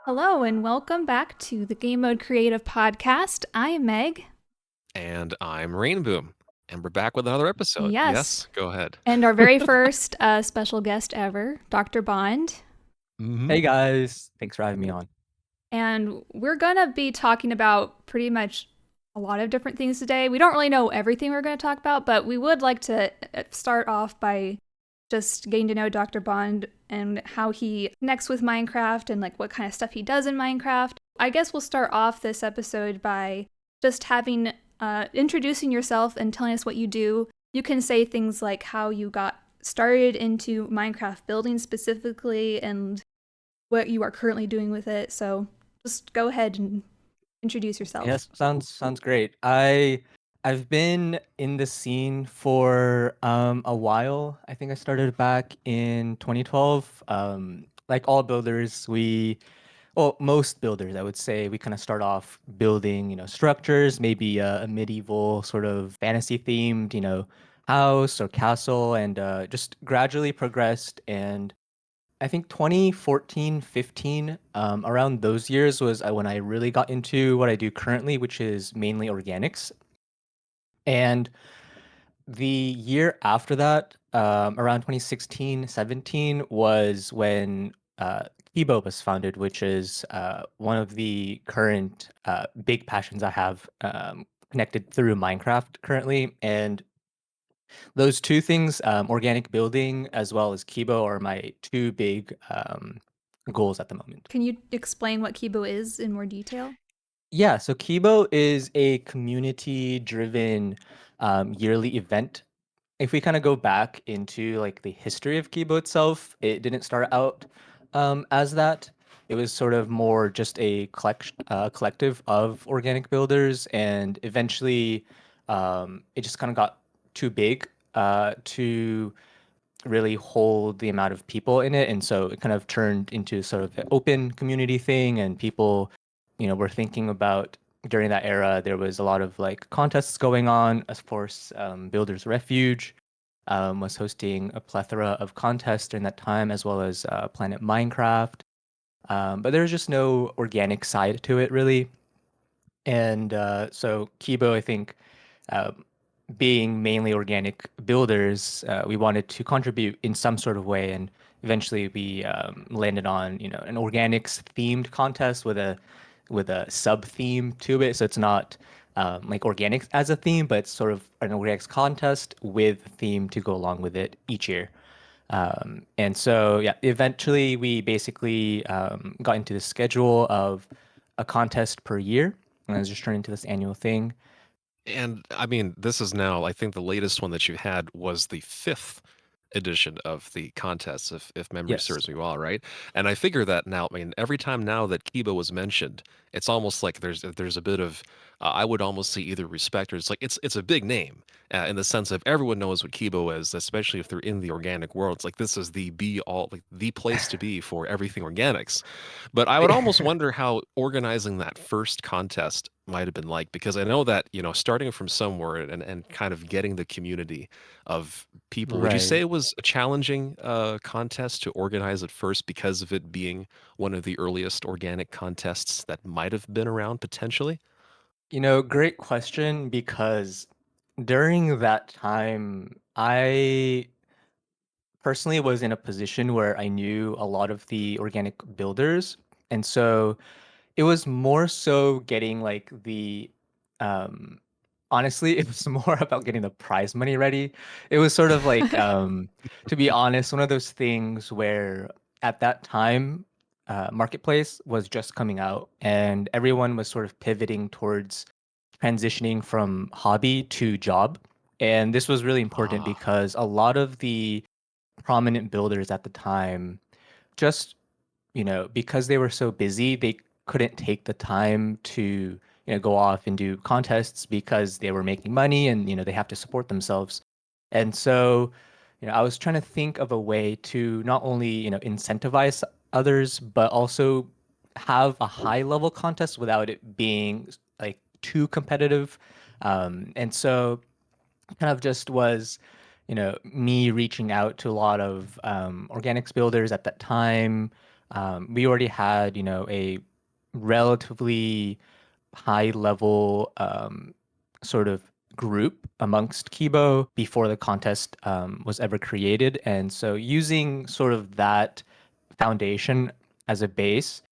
Hello and welcome back to the Gamemode Creative podcast. I am Meg. And I'm Rainboom. And we're back with another episode. Yes, Yes, go ahead. and our very first special guest ever, Dr. Bond. Hmm. Hey guys, thanks for having me on. And we're going to be talking about pretty much a lot of different things today. We don't really know everything we're going to talk about, but we would like to start off by just getting to know Dr. Bond and how he connects with Minecraft and like what kind of stuff he does in Minecraft. I guess we'll start off this episode by just having introducing yourself and telling us what you do. You can say things like how you got started into Minecraft building specifically and what you are currently doing with it. So just go ahead and introduce yourself. Yes, sounds great. I've been in the scene for a while. I think I started back in 2012. Like all builders, most builders, I would say, we kind of start off building, structures, maybe a medieval sort of fantasy themed, house or castle, and just gradually progressed. And I think 2014, 15, around those years was when I really got into what I do currently, which is mainly organics. And the year after that, around 2016, 17, was when Kibo was founded, which is one of the current big passions I have connected through Minecraft currently. And those two things, organic building as well as Kibo, are my two big goals at the moment. Can you explain what Kibo is in more detail? Yeah, so Kibo is a community-driven yearly event. If we kind of go back into like the history of Kibo itself, it didn't start out as that. It was sort of more just a collective of organic builders, and eventually it just kind of got too big to really hold the amount of people in it. And so it kind of turned into sort of an open community thing. And people, were thinking about during that era, there was a lot of like contests going on. Of course, Builders Refuge was hosting a plethora of contests during that time, as well as Planet Minecraft. But there's just no organic side to it, really. And so Kibo, I think, uh, being mainly organic builders, we wanted to contribute in some sort of way, and eventually we landed on an organics themed contest with a sub theme to it. So it's not like organics as a theme, but it's sort of an organics contest with a theme to go along with it each year. And so yeah, eventually we basically got into the schedule of a contest per year, and it was just turned into this annual thing. And I mean, this is now, I think the latest one that you had was the fifth edition of the contest, if memory Yes. serves me well, right? And I figure that now, I mean, every time now that Kiba was mentioned, it's almost like there's a bit of I would almost say either respect or it's a big name in the sense of everyone knows what Kibo is, especially if they're in the organic world. It's like this is the be all like the place to be for everything organics. But I would almost wonder how organizing that first contest might have been like, because I know that, starting from somewhere and kind of getting the community of people, would you say Right. it was a challenging contest to organize at first because of it being one of the earliest organic contests that might have been around potentially? Great question, because during that time, I personally was in a position where I knew a lot of the organic builders. And so it was more so getting like um honestly, it was more about getting the prize money ready. It was sort of like to be honest, one of those things where at that time marketplace was just coming out and everyone was sort of pivoting towards transitioning from hobby to job. And this was really important Ah, because a lot of the prominent builders at the time just, because they were so busy, they couldn't take the time to, go off and do contests because they were making money and, they have to support themselves. And so, I was trying to think of a way to not only, incentivize others, but also have a high level contest without it being like too competitive. And so kind of just was, me reaching out to a lot of organics builders at that time, We already had, a relatively high level sort of group amongst Kibo before the contest was ever created. And so using sort of that foundation as a base,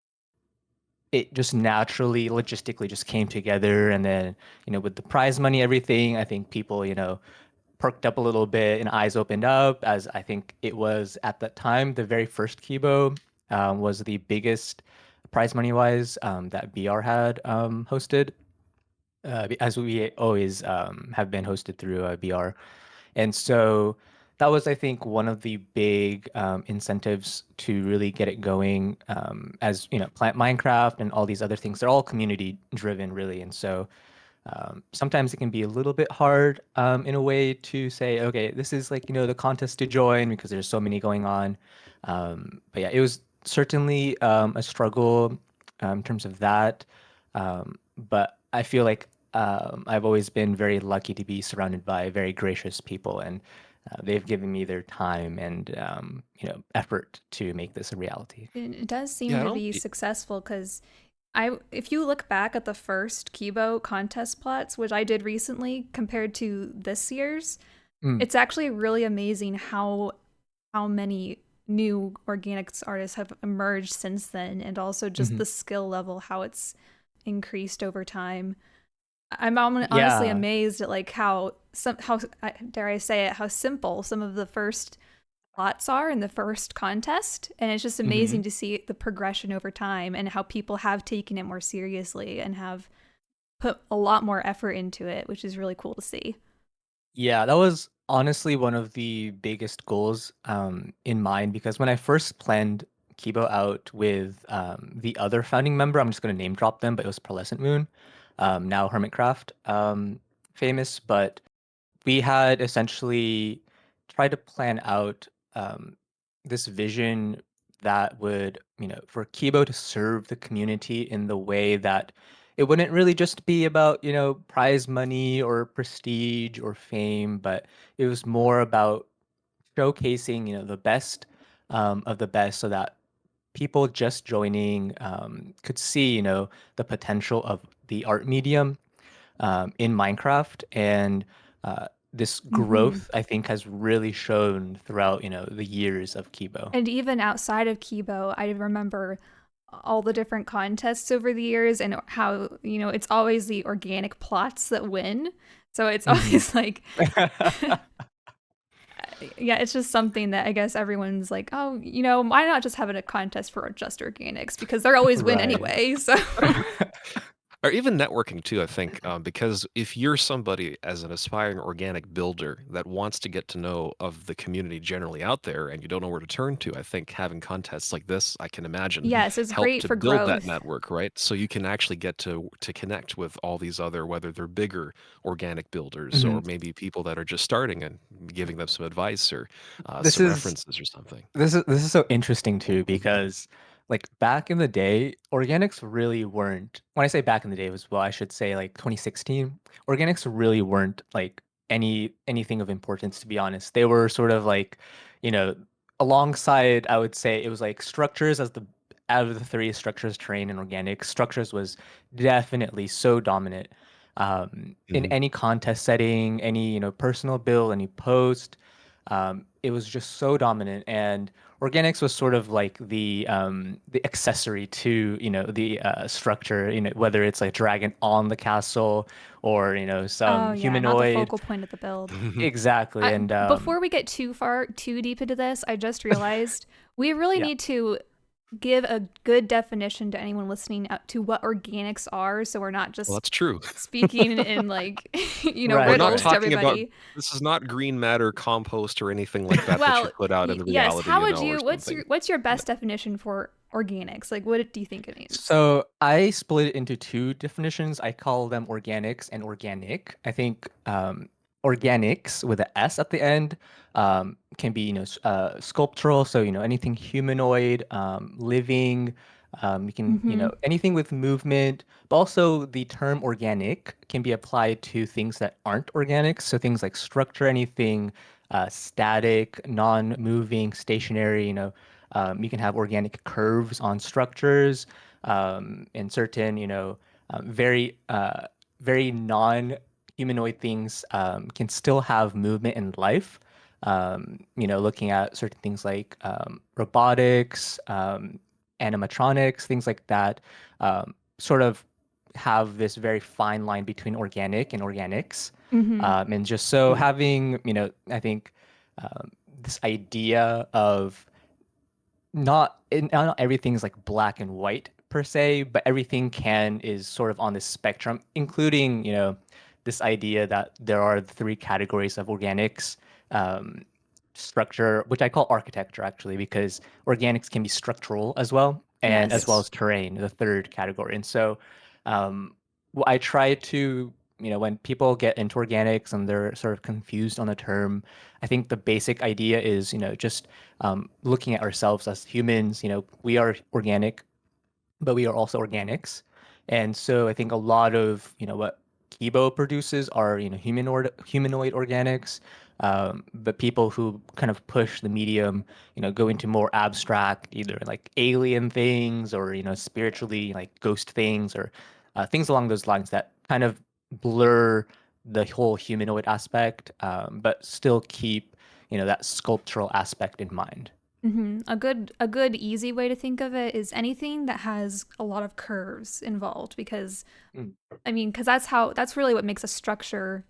it just naturally, logistically just came together. And then, with the prize money, everything, I think people, perked up a little bit and eyes opened up, as I think it was at that time, the very first Kibo was the biggest prize money wise that BR had hosted, as we always have been hosted through BR. And so that was, I think, one of the big incentives to really get it going. As Plant Minecraft and all these other things, they're all community driven, really. And so sometimes it can be a little bit hard in a way to say, okay, this is like, the contest to join because there's so many going on. But yeah, it was certainly a struggle in terms of that. But I feel like I've always been very lucky to be surrounded by very gracious people, and they've given me their time and effort to make this a reality. It does seem Yeah, I to don't. be successful because if you look back at the first Kibo contest plots, which I did recently, compared to this year's, Mm, it's actually really amazing how many new organics artists have emerged since then, and also just mhm. the skill level, how it's increased over time. Honestly Yeah. amazed at like how dare I say it, how simple some of the first plots are in the first contest, and it's just hmm amazing to see the progression over time and how people have taken it more seriously and have put a lot more effort into it, which is really cool to see. Yeah, that was honestly one of the biggest goals in mind, because when I first planned Kibo out with the other founding member, I'm just going to name drop them, but it was Pearlescent Moon, now Hermitcraft famous. But we had essentially tried to plan out this vision that would, for Kibo to serve the community in the way that it wouldn't really just be about, prize money or prestige or fame, but it was more about showcasing, the best of the best, so that people just joining could see, the potential of the art medium in Minecraft. And this Hmm. growth, I think, has really shown throughout, the years of Kibo. And even outside of Kibo, I remember all the different contests over the years and how, it's always the organic plots that win. So it's hmm always like, yeah, it's just something that I guess everyone's like, oh, why not just have a contest for just organics? Because they're always win Right. anyway. So, Or even networking too, I think, because if you're somebody as an aspiring organic builder that wants to get to know of the community generally out there and you don't know where to turn to, I think having contests like this, I can imagine, yes, it's help great to for build that growth. network, right? So you can actually get to connect with all these other, whether they're bigger organic builders hmm or maybe people that are just starting and giving them some advice or This some is references or something. this is so interesting too, because like back in the day, organics really weren't. When I say back in the day, it was, well, I should say like 2016. Organics really weren't like anything of importance, to be honest. They were sort of like, you know, alongside, I would say it was like structures as the out of the three structures, terrain and organic. Structures was definitely so dominant. In Hmm. any contest setting, any, personal build, any post, it was just so dominant. And organics was sort of like the accessory to, the structure, whether it's like dragon on the castle or, Oh some yeah, not the humanoid. focal point of the build. Exactly. And Before we get too deep into this, I just realized we really yeah. need to give a good definition to anyone listening to what organics are, so we're not Well, just that's true. speaking in like We're Right, not riddles to right. talking about everybody. this is not green matter compost or anything like that that you Well, put out in the yes. reality, How would or you? something. What's your No. best definition for organics? Like, what do you think it means? So I split it into two definitions. I call them organics and organic. I think organics with a S at the end can be, sculptural. So, anything humanoid, living. You can, Mm-hmm. anything with movement. But also the term organic can be applied to things that aren't organic. So things like structure, anything static, non-moving, stationary. You can have organic curves on structures, and certain, very very non-humanoid things can still have movement and life. Looking at certain things like robotics, animatronics, things like that, sort of have this very fine line between organic and organics. Mm-hmm. And just so Hmm. having, I think this idea of not everything's like black and white per se, but everything can is sort of on this spectrum, including, this idea that there are three categories of organics, um, structure, which I call architecture actually, because organics can be structural as well, and as well Yes. as Yes. terrain, the third category. And so, I try to, when people get into organics and they're sort of confused on the term, I think the basic idea is, just looking at ourselves as humans. We are organic, but we are also organics. And so I think a lot of, what Kibo produces are, humanoid organics. But people who kind of push the medium, go into more abstract, either like alien things or, spiritually like ghost things or things along those lines that kind of blur the whole humanoid aspect, but still keep, that sculptural aspect in mind. Mm-hmm. A good easy way to think of it is anything that has a lot of curves involved, because Mm. I mean, because that's really what makes a structure,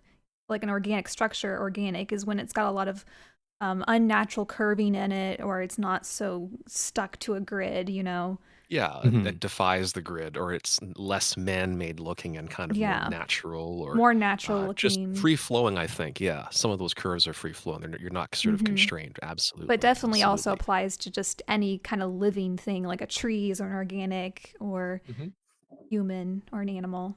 like an organic structure, organic, is when it's got a lot of unnatural curving in it, or it's not so stuck to a grid, you know? Yeah, Mhm. it defies the grid, or it's less man-made looking and kind of more Yeah, natural, or more natural just looking. free-flowing, I think. Yeah, some of those curves are free-flowing. You're not sort of Mm-hmm. constrained. But Absolutely, definitely also absolutely. applies to just any kind of living thing, like a trees or an organic or Mhm. human or an animal.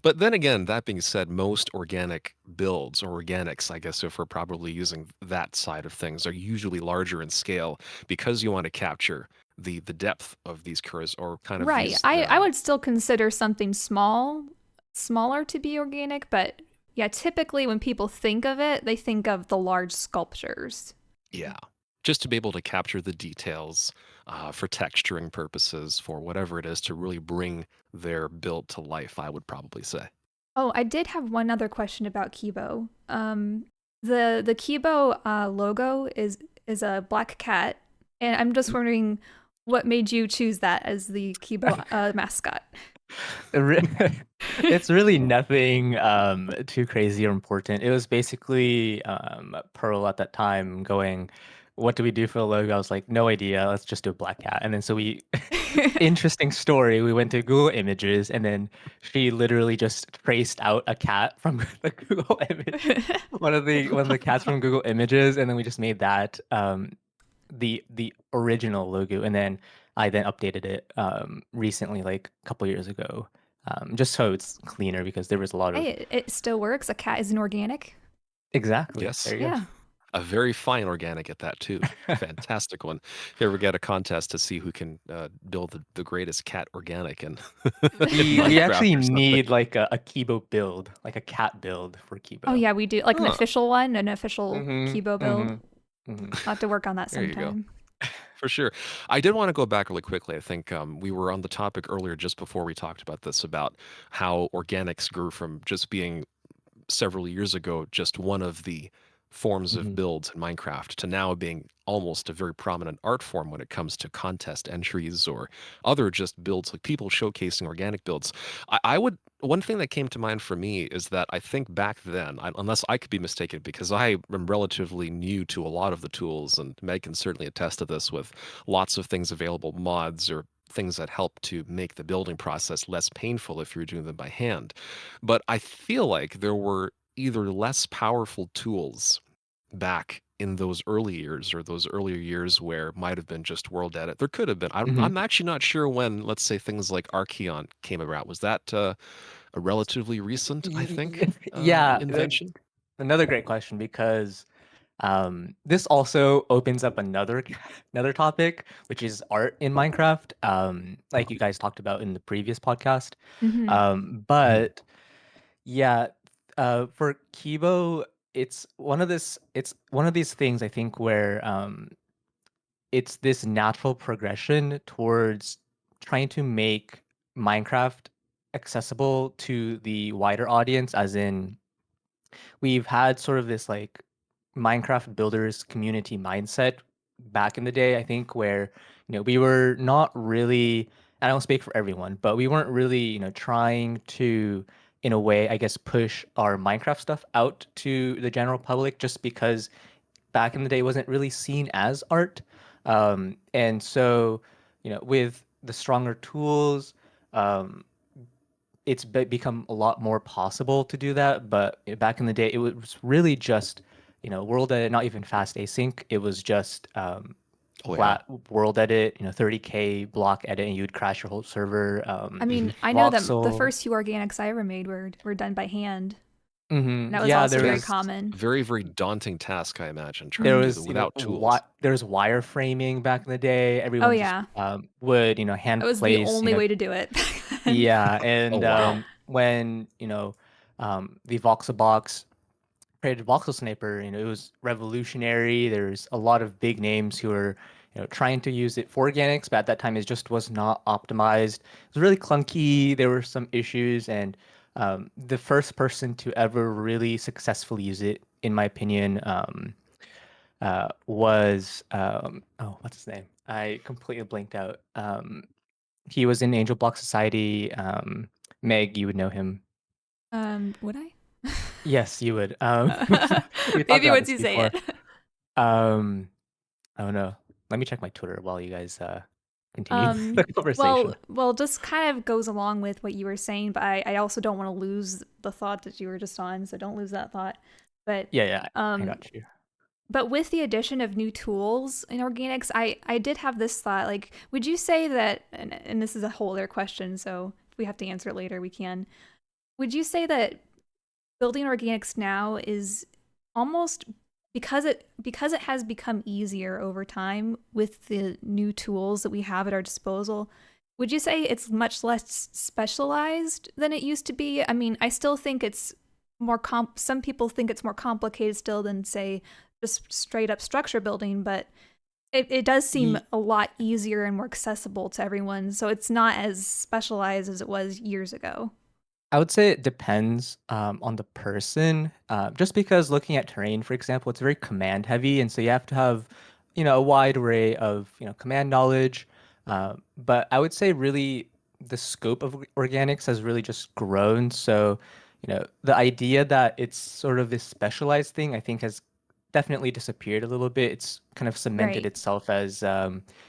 But then again, that being said, most organic builds or organics, I guess if we're probably using that side of things, are usually larger in scale because you want to capture the depth of these curves or kind of Right. these I would still consider something smaller to be organic, but yeah, typically when people think of it, they think of the large sculptures. yeah, just to be able to capture the details for texturing purposes, for whatever it is, to really bring their build to life, I would probably say. Oh, I did have one other question about Kibo. The Kibo logo is a black cat, and I'm just wondering what made you choose that as the Kibo mascot. It re- It's really nothing too crazy or important. It was basically Pearl at that time going, "What do we do for the logo?" I was like, "No idea. Let's just do a black cat." And then so we, interesting story. We went to Google Images, and then she literally just traced out a cat from the Google image, one of the cats from Google Images, and then we just made that the original logo, and then I then updated it recently, like a couple years ago, just so it's cleaner because there was a lot Hey, of it still works. A cat is an organic. exactly. Yes, There you Yeah. a very fine organic at that too. go. Fantastic one. If you ever get a contest to see who can build the greatest cat organic in in We Minecraft actually or something. need like a Kibo build, like a cat build for Oh Kibo. yeah, we do like an Huh. official one, an official Mm-hmm. Kibo build. Mm-hmm. Mm-hmm. I'll have to work on that There you go. sometime. For sure. I did want to go back really quickly. I think we were on the topic earlier just before we talked about this about how organics grew from just being several years ago just one of the forms of Mm-hmm. builds in Minecraft to now being almost a very prominent art form when it comes to contest entries or other just builds, like people showcasing organic builds. I would, one thing that came to mind for me is that I think back then, unless I could be mistaken, because I am relatively new to a lot of the tools, and Meg can certainly attest to this with lots of things available, mods or things that help to make the building process less painful if you're doing them by hand. But I feel like there were either less powerful tools back in those early years or those earlier years where might have been just world edit. There could have been. Mm-hmm. I'm actually not sure when, let's say, things like Archeon came about. Was that a relatively recent, I think, Yeah, invention? another great question because this also opens up another another topic, which is art in Minecraft, like you guys talked about in the previous podcast. Hmm. But yeah, for Kibo, it's one of these things I think where it's this natural progression towards trying to make Minecraft accessible to the wider audience, as in we've had sort of this like Minecraft builders community mindset back in the day, I think, where, we were not really, I don't speak for everyone, but we weren't really, trying to, in a way, I guess, push our Minecraft stuff out to the general public just because back in the day wasn't really seen as art. And so, with the stronger tools, um, it's become a lot more possible to do that. But back in the day, it was really just, world edit, not even fast async. It was just Oh yeah. flat world edit, 30K block edit, and you'd crash your whole server. I mean, I know that the Voxel. first few organics I ever made were done by hand. And that was Yeah, also there very was common. Very, very daunting task, I imagine, trying there to do that was, without tools. there was wireframing back in the day. Oh Everyone just yeah, would, that hand was the place, only way to do it back then. yeah, Oh and wow. when the Voxel box created Voxel Sniper, it was revolutionary. There's a lot of big names who are, trying to use it for organics, but at that time it just was not optimized. It was really clunky. There were some issues, and the first person to ever really successfully use it, in my opinion, was oh, what's his name? I completely blanked out. He was in Angel Block Society. Meg, you would know him. Would I? Yes, you would. We talked Maybe about once this you say before. it. Um, I don't know. Let me check my Twitter while you guys continue the Um, conversation. just kind of goes along with what you were saying, but I also don't want to lose the thought that you were just on, so don't lose that thought. But Yeah, yeah, I um, got you. but with the addition of new tools in organics, I did have this thought. Like, would you say that, and this is a whole other question, so if we have to answer it later, we can. Would you say that building organics now is almost because it has become easier over time with the new tools that we have at our disposal, would you say it's much less specialized than it used to be? I mean, I still think it's more some people think it's more complicated still than say just straight up structure building, but it does seem Ye- a lot easier and more accessible to everyone, so it's not as specialized as it was years ago. I would say it depends on the person. Just because looking at terrain, for example, it's very command heavy, and so you have to have, a wide array of, command knowledge. But I would say really the scope of organics has really just grown. So, the idea that it's sort of this specialized thing, I think has definitely disappeared a little bit. It's kind of cemented Right. itself as,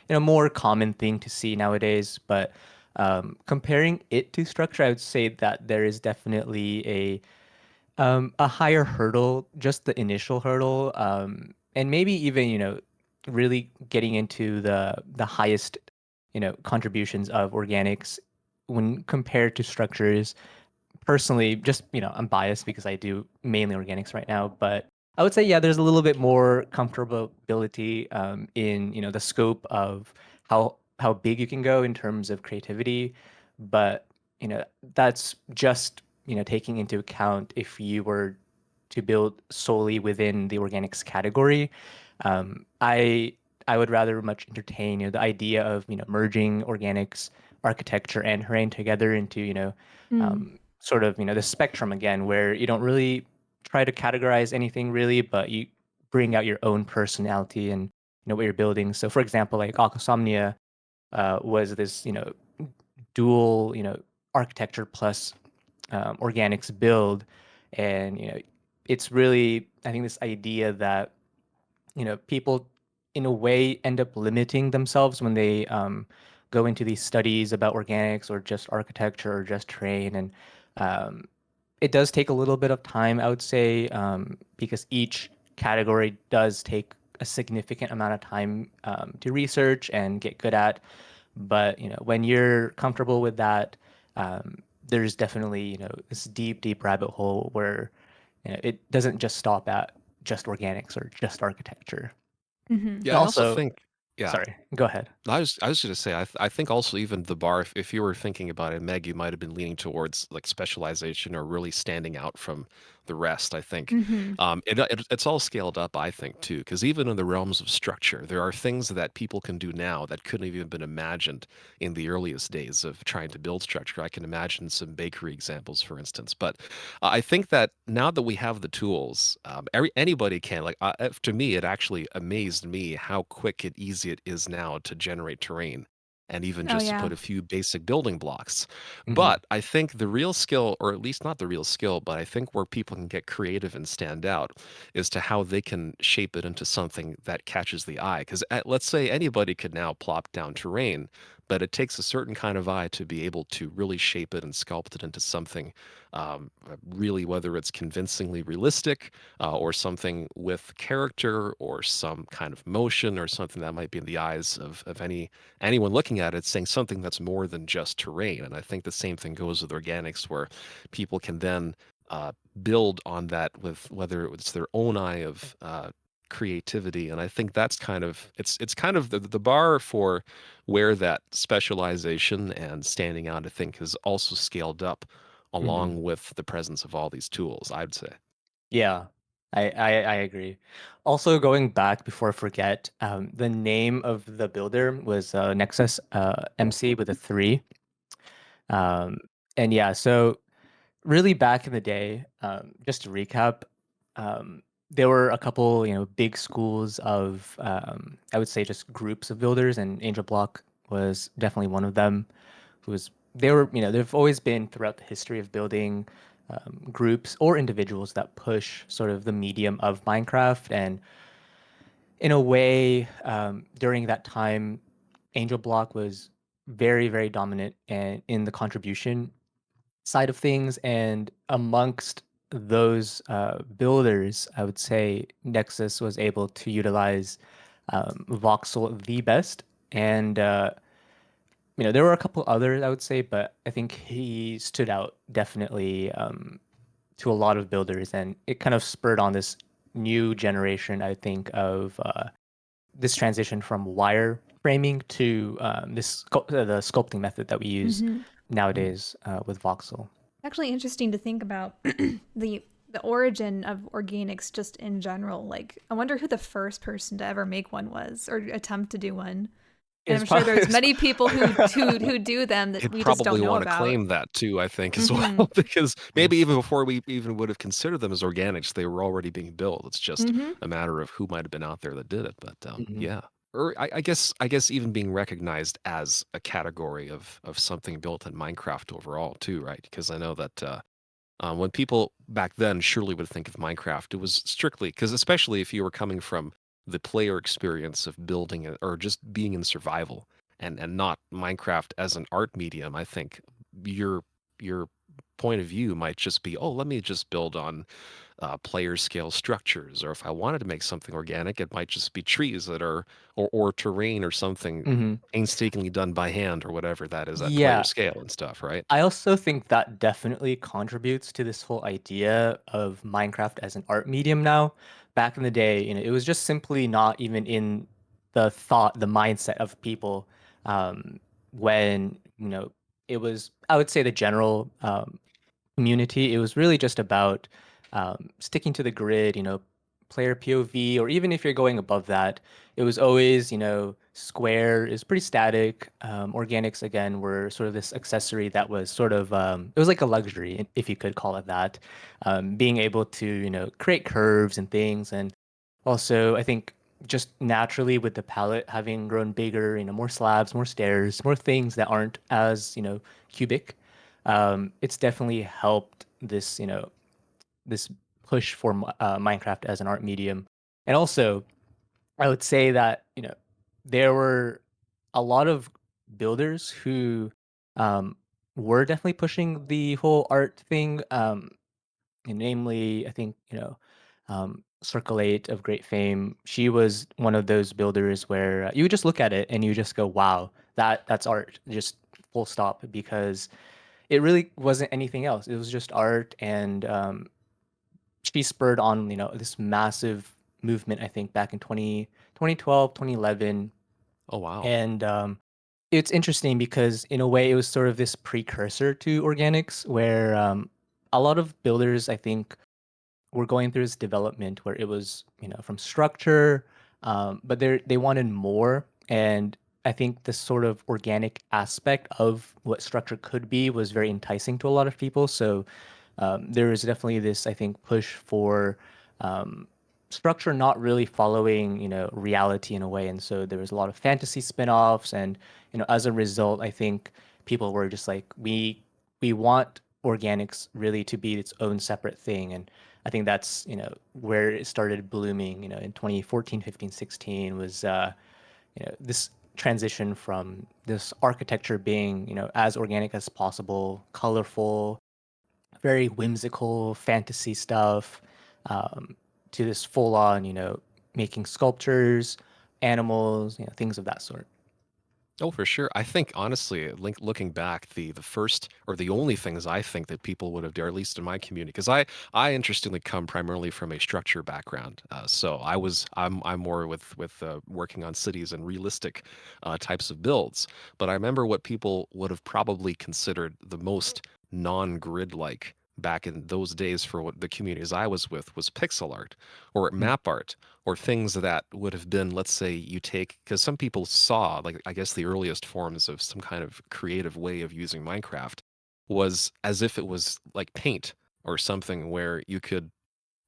more common thing to see nowadays. But comparing it to structure, I would say that there is definitely a higher hurdle, just the initial hurdle, and maybe even really getting into the highest contributions of organics when compared to structures. Personally, just I'm biased because I do mainly organics right now, but I would say yeah, there's a little bit more comfortability in the scope of how big you can go in terms of creativity, but that's just taking into account if you were to build solely within the organics category. I would rather much entertain the idea of merging organics architecture and terrain together into Mm. sort of the spectrum again, where you don't really try to categorize anything really, but you bring out your own personality and what you're building. So for example, like Aquasomnia was this dual architecture plus organics build, and it's really, I think, this idea that people in a way end up limiting themselves when they go into these studies about organics or just architecture or just terrain. And um, it does take a little bit of time, I would say, because each category does take a significant amount of time to research and get good at. But when you're comfortable with that, there's definitely this deep, deep rabbit hole where it doesn't just stop at just organics or just architecture. Hmm. Yeah, And I also also, think yeah. sorry, go ahead. I was gonna say I think also even the bar if you were thinking about it, Meg, you might have been leaning towards like specialization or really standing out from the rest. I think Mm-hmm. it's all scaled up. I think too, because even in the realms of structure, there are things that people can do now that couldn't have even been imagined in the earliest days of trying to build structure. I can imagine some bakery examples, for instance. But I think that now that we have the tools, anybody can. Like to me, it actually amazed me how quick and easy it is now to generate terrain and even Oh just to yeah. put a few basic building blocks. Hmm. But I think the real skill, or at least not the real skill, but I think where people can get creative and stand out is to how they can shape it into something that catches the eye. Because let's say anybody could now plop down terrain, but it takes a certain kind of eye to be able to really shape it and sculpt it into something really, whether it's convincingly realistic or something with character or some kind of motion or something that might be in the eyes of anyone looking at it, saying something that's more than just terrain. And I think the same thing goes with organics, where people can then build on that with whether it's their own eye of creativity. And I think that's kind of it's kind of the bar for where that specialization and standing out, I think, is also scaled up Hmm. along with the presence of all these tools, I'd say. Yeah, I agree. Also, going back before I forget, the name of the builder was Nexus MC with a three. Um, and yeah, so really back in the day, just to recap, um, there were a couple, big schools of, I would say just groups of builders, and Angel Block was definitely one of them. Who was they were, they've always been throughout the history of building groups or individuals that push sort of the medium of Minecraft. And in a way, during that time, Angel Block was very, very dominant and in the contribution side of things. And amongst those builders, I would say Nexus was able to utilize voxel the best. And there were a couple others I would say, but I think he stood out definitely to a lot of builders, and it kind of spurred on this new generation, I think, of this transition from wire framing to the sculpting method that we use Mm-hmm. nowadays with voxel. Actually interesting to think about the origin of organics just in general. Like, I wonder who the first person to ever make one was or attempt to do one. And It's I'm sure probably there's many people who do them that He'd we just don't probably know want to about. claim that too, I think, as Mm-hmm. well, because maybe even before we even would have considered them as organics, they were already being built. It's just Mm-hmm. a matter of who might have been out there that did it. But Mhm. yeah, or I guess even being recognized as a category of something built in Minecraft overall too, right? Because I know that when people back then surely would think of Minecraft, it was strictly because, especially if you were coming from the player experience of building it or just being in survival and not Minecraft as an art medium, I think your point of view might just be, oh, let me just build on player scale structures. Or if I wanted to make something organic, it might just be trees that are or terrain or something Mhm. painstakingly done by hand or whatever that is at player Yeah, scale and stuff, right? I also think that definitely contributes to this whole idea of Minecraft as an art medium now. Back in the day, it was just simply not even in the mindset of people when, it was, I would say, the general community. It was really just about sticking to the grid, player POV, or even if you're going above that, it was always, square is pretty static. Organics, again, were sort of this accessory that was sort of, it was like a luxury, if you could call it that. Being able to, create curves and things. And also, I think just naturally with the palette having grown bigger, more slabs, more stairs, more things that aren't as, cubic, it's definitely helped this push for Minecraft as an art medium. And also, I would say that there were a lot of builders who um, were definitely pushing the whole art thing. And namely, I think Circle 8 of great fame. She was one of those builders where you would just look at it and you just go, "Wow, that's art." Just full stop, because it really wasn't anything else. It was just art, and she spurred on this massive movement. I think back in 2012, 2011, Oh wow. and it's interesting because in a way it was sort of this precursor to organics, where a lot of builders, I think, were going through this development where it was, from structure, but they wanted more. And I think this sort of organic aspect of what structure could be was very enticing to a lot of people. So there is definitely this, I think, push for um, structure not really following, reality in a way. And so there was a lot of fantasy spin-offs, and as a result, I think people were just like, we want organics really to be its own separate thing. And I think that's, where it started blooming, in 2014, 15, 16 was this transition from this architecture being, as organic as possible, colorful, very whimsical fantasy stuff, um, to this full on, making sculptures, animals, things of that sort. Oh, for sure. I think honestly, looking back, the first or the only things I think that people would have done, or at least in my community, because I interestingly come primarily from a structure background. So I'm more with working on cities and realistic types of builds. But I remember what people would have probably considered the most non-grid like back in those days for what the communities I was with was pixel art or Mm, map art or things that would have been, let's say you take, because some people saw, like, I guess the earliest forms of some kind of creative way of using Minecraft was as if it was like paint or something where you could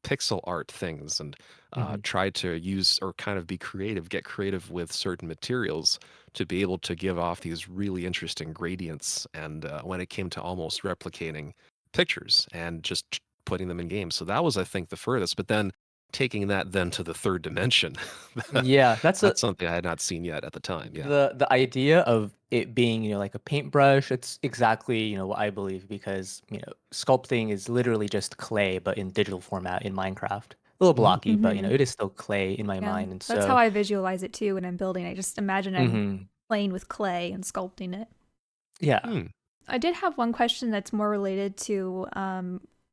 pixel art things and mhm. try to use or kind of be creative, get creative with certain materials to be able to give off these really interesting gradients. And when it came to almost replicating pictures and just putting them in games. So that was, I think, the furthest. But then taking that then to the third dimension, Yeah, that's something I had not seen yet at the time. Yeah. the idea of it being, like a paintbrush. It's exactly, what I believe, because, sculpting is literally just clay, but in digital format in Minecraft. A little Hmm. blocky, but Mm-hmm. it is still clay in my Yeah, mind. And that's how so, I visualize it too when I'm building. I just imagine I'm mhm, playing with clay and sculpting it. yeah. Hmm. I did have one question that's more related to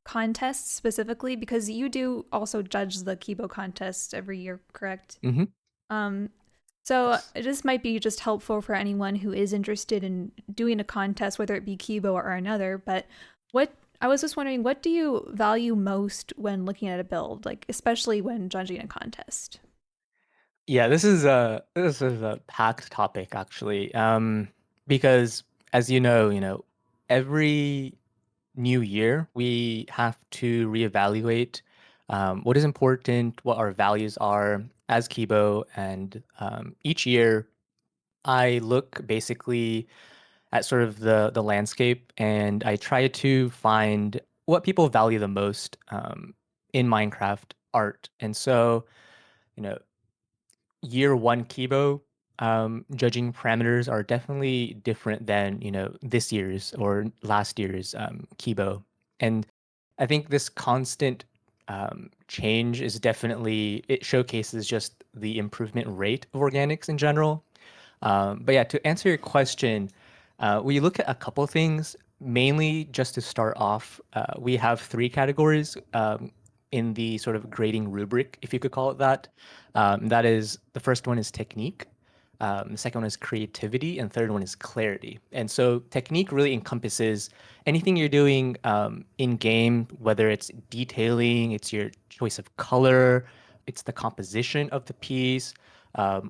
contests specifically, because you do also judge the Kibo contest every year, correct? Hmm. Um, so Yes. this might be just helpful for anyone who is interested in doing a contest, whether it be Kibo or another. But what I was just wondering, what do you value most when looking at a build, like especially when judging a contest? Yeah, this is a packed topic actually. Because as every new year we have to reevaluate what is important, what our values are as Kibo, and each year I look basically at sort of the landscape, and I try to find what people value the most in Minecraft art. And so, you know, year one Kibo judging parameters are definitely different than this year's or last year's Kibo, and I think this constant change is definitely, it showcases just the improvement rate of organics in general. But yeah, to answer your question, we look at a couple things. Mainly, just to start off, we have three categories in the sort of grading rubric, if you could call it that. That is, the first one is technique, the second one is creativity, and third one is clarity. And so, technique really encompasses anything you're doing in game, whether it's detailing, it's your choice of color, it's the composition of the piece,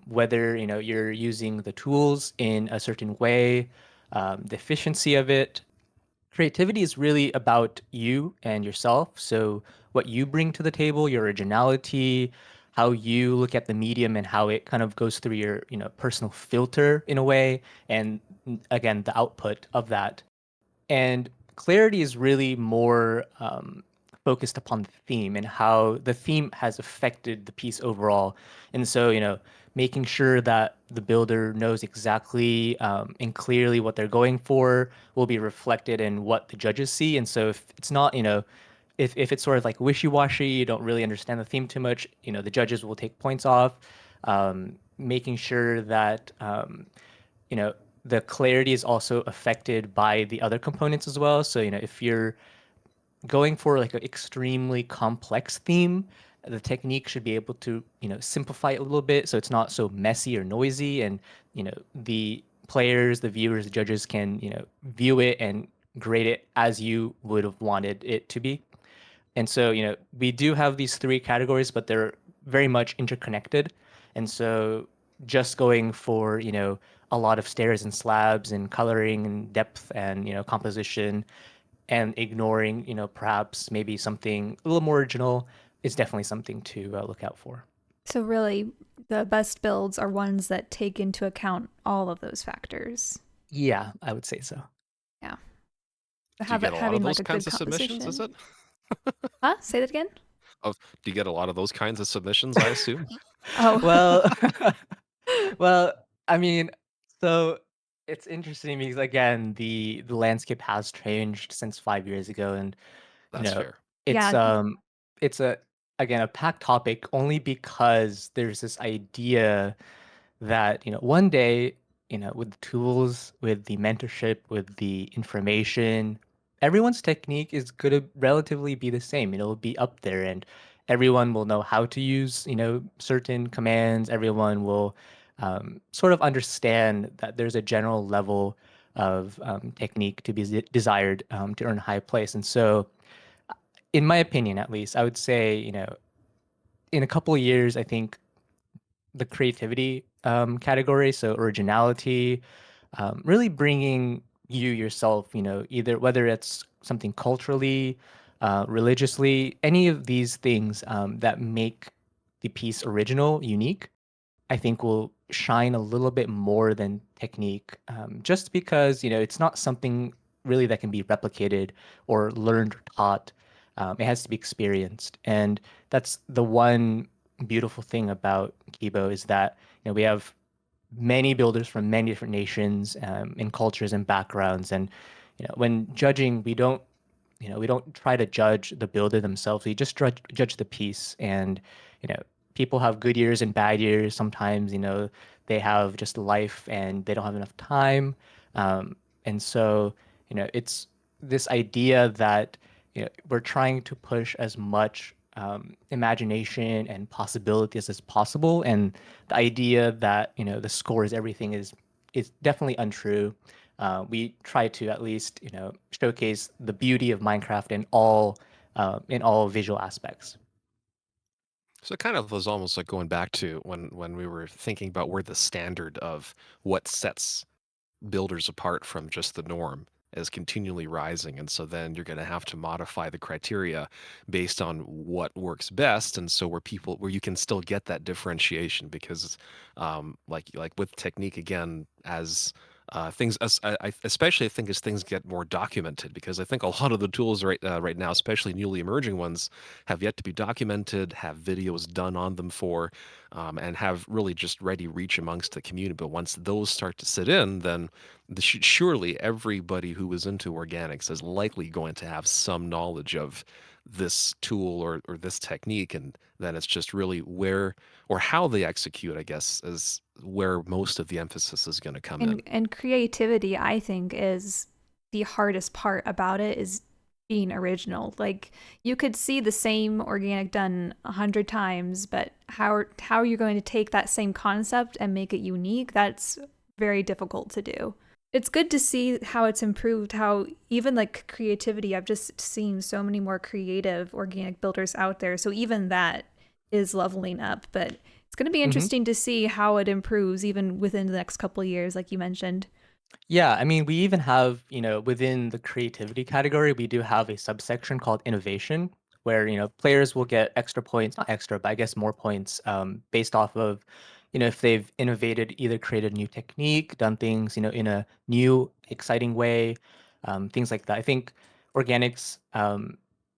whether you're using the tools in a certain way, the efficiency of it. Creativity is really about you and yourself. So what you bring to the table, your originality, how you look at the medium and how it kind of goes through your personal filter in a way, and again the output of that. And clarity is really more focused upon the theme and how the theme has affected the piece overall. And so, making sure that the builder knows exactly and clearly what they're going for will be reflected in what the judges see. And so, if it's not, if it's sort of like wishy-washy, you don't really understand the theme too much, the judges will take points off. Making sure that you know, the clarity is also affected by the other components as well. So, if you're going for like an extremely complex theme, the technique should be able to, simplify it a little bit so it's not so messy or noisy. And, the players, the viewers, the judges can, view it and grade it as you would have wanted it to be. And so, we do have these three categories, but they're very much interconnected. And so just going for, a lot of stairs and slabs and coloring and depth and, composition and ignoring, perhaps maybe something a little more original is definitely something to look out for. So really, the best builds are ones that take into account all of those factors. Yeah, I would say so. Yeah. Do you get a lot of Having like those a good kinds of submissions, is composition. it? Huh? Say that again? Oh, do you get a lot of those kinds of submissions, I assume? Oh. Well, well, I mean, so it's interesting because again, the landscape has changed since 5 years ago, and you That's know, fair. it's Yeah. it's a again a packed topic only because there's this idea that one day with the tools, with the mentorship, with the information, everyone's technique is going to relatively be the same. It'll be up there, and everyone will know how to use certain commands. Everyone will sort of understand that there's a general level of technique to be desired to earn a high place. And so in my opinion, at least, I would say, in a couple of years, I think the creativity category, so originality, really bringing you yourself, either whether it's something culturally, religiously, any of these things that make the piece original, unique, I think will shine a little bit more than technique, just because it's not something really that can be replicated or learned or taught. It has to be experienced, and that's the one beautiful thing about Kibo is that we have many builders from many different nations and cultures and backgrounds, and when judging, we don't try to judge the builder themselves. We just judge the piece. And, you know, people have good years and bad years. Sometimes, they have just life and they don't have enough time. And so, it's this idea that, we're trying to push as much imagination and possibilities as possible. And the idea that, the score is everything is definitely untrue. We try to at least showcase the beauty of Minecraft in all visual aspects. So it kind of was almost like going back to when we were thinking about where the standard of what sets builders apart from just the norm is continually rising. And so then you're going to have to modify the criteria based on what works best. And so where you can still get that differentiation because like with technique again, as things as I especially think as things get more documented, because I think a lot of the tools right now, especially newly emerging ones, have yet to be documented, have videos done on them and have really just ready reach amongst the community. But once those start to sit in, then surely everybody who is into organics is likely going to have some knowledge of this tool or this technique. And then it's just really where or how they execute, I guess, is where most of the emphasis is going to come in. And creativity, I think, is the hardest part about it is being original. Like you could see the same organic done 100 times, but how are you going to take that same concept and make it unique? That's very difficult to do. It's good to see how it's improved, how even like creativity, I've just seen so many more creative organic builders out there. So even that is leveling up, but it's going to be hmm interesting to see how it improves even within the next couple of years, like you mentioned. Yeah, I mean, we even have, within the creativity category, we do have a subsection called innovation, where, players will get extra points, not extra, but I guess more points based off of, if they've innovated, either created a new technique, done things, in a new, exciting way, things like that. I think organics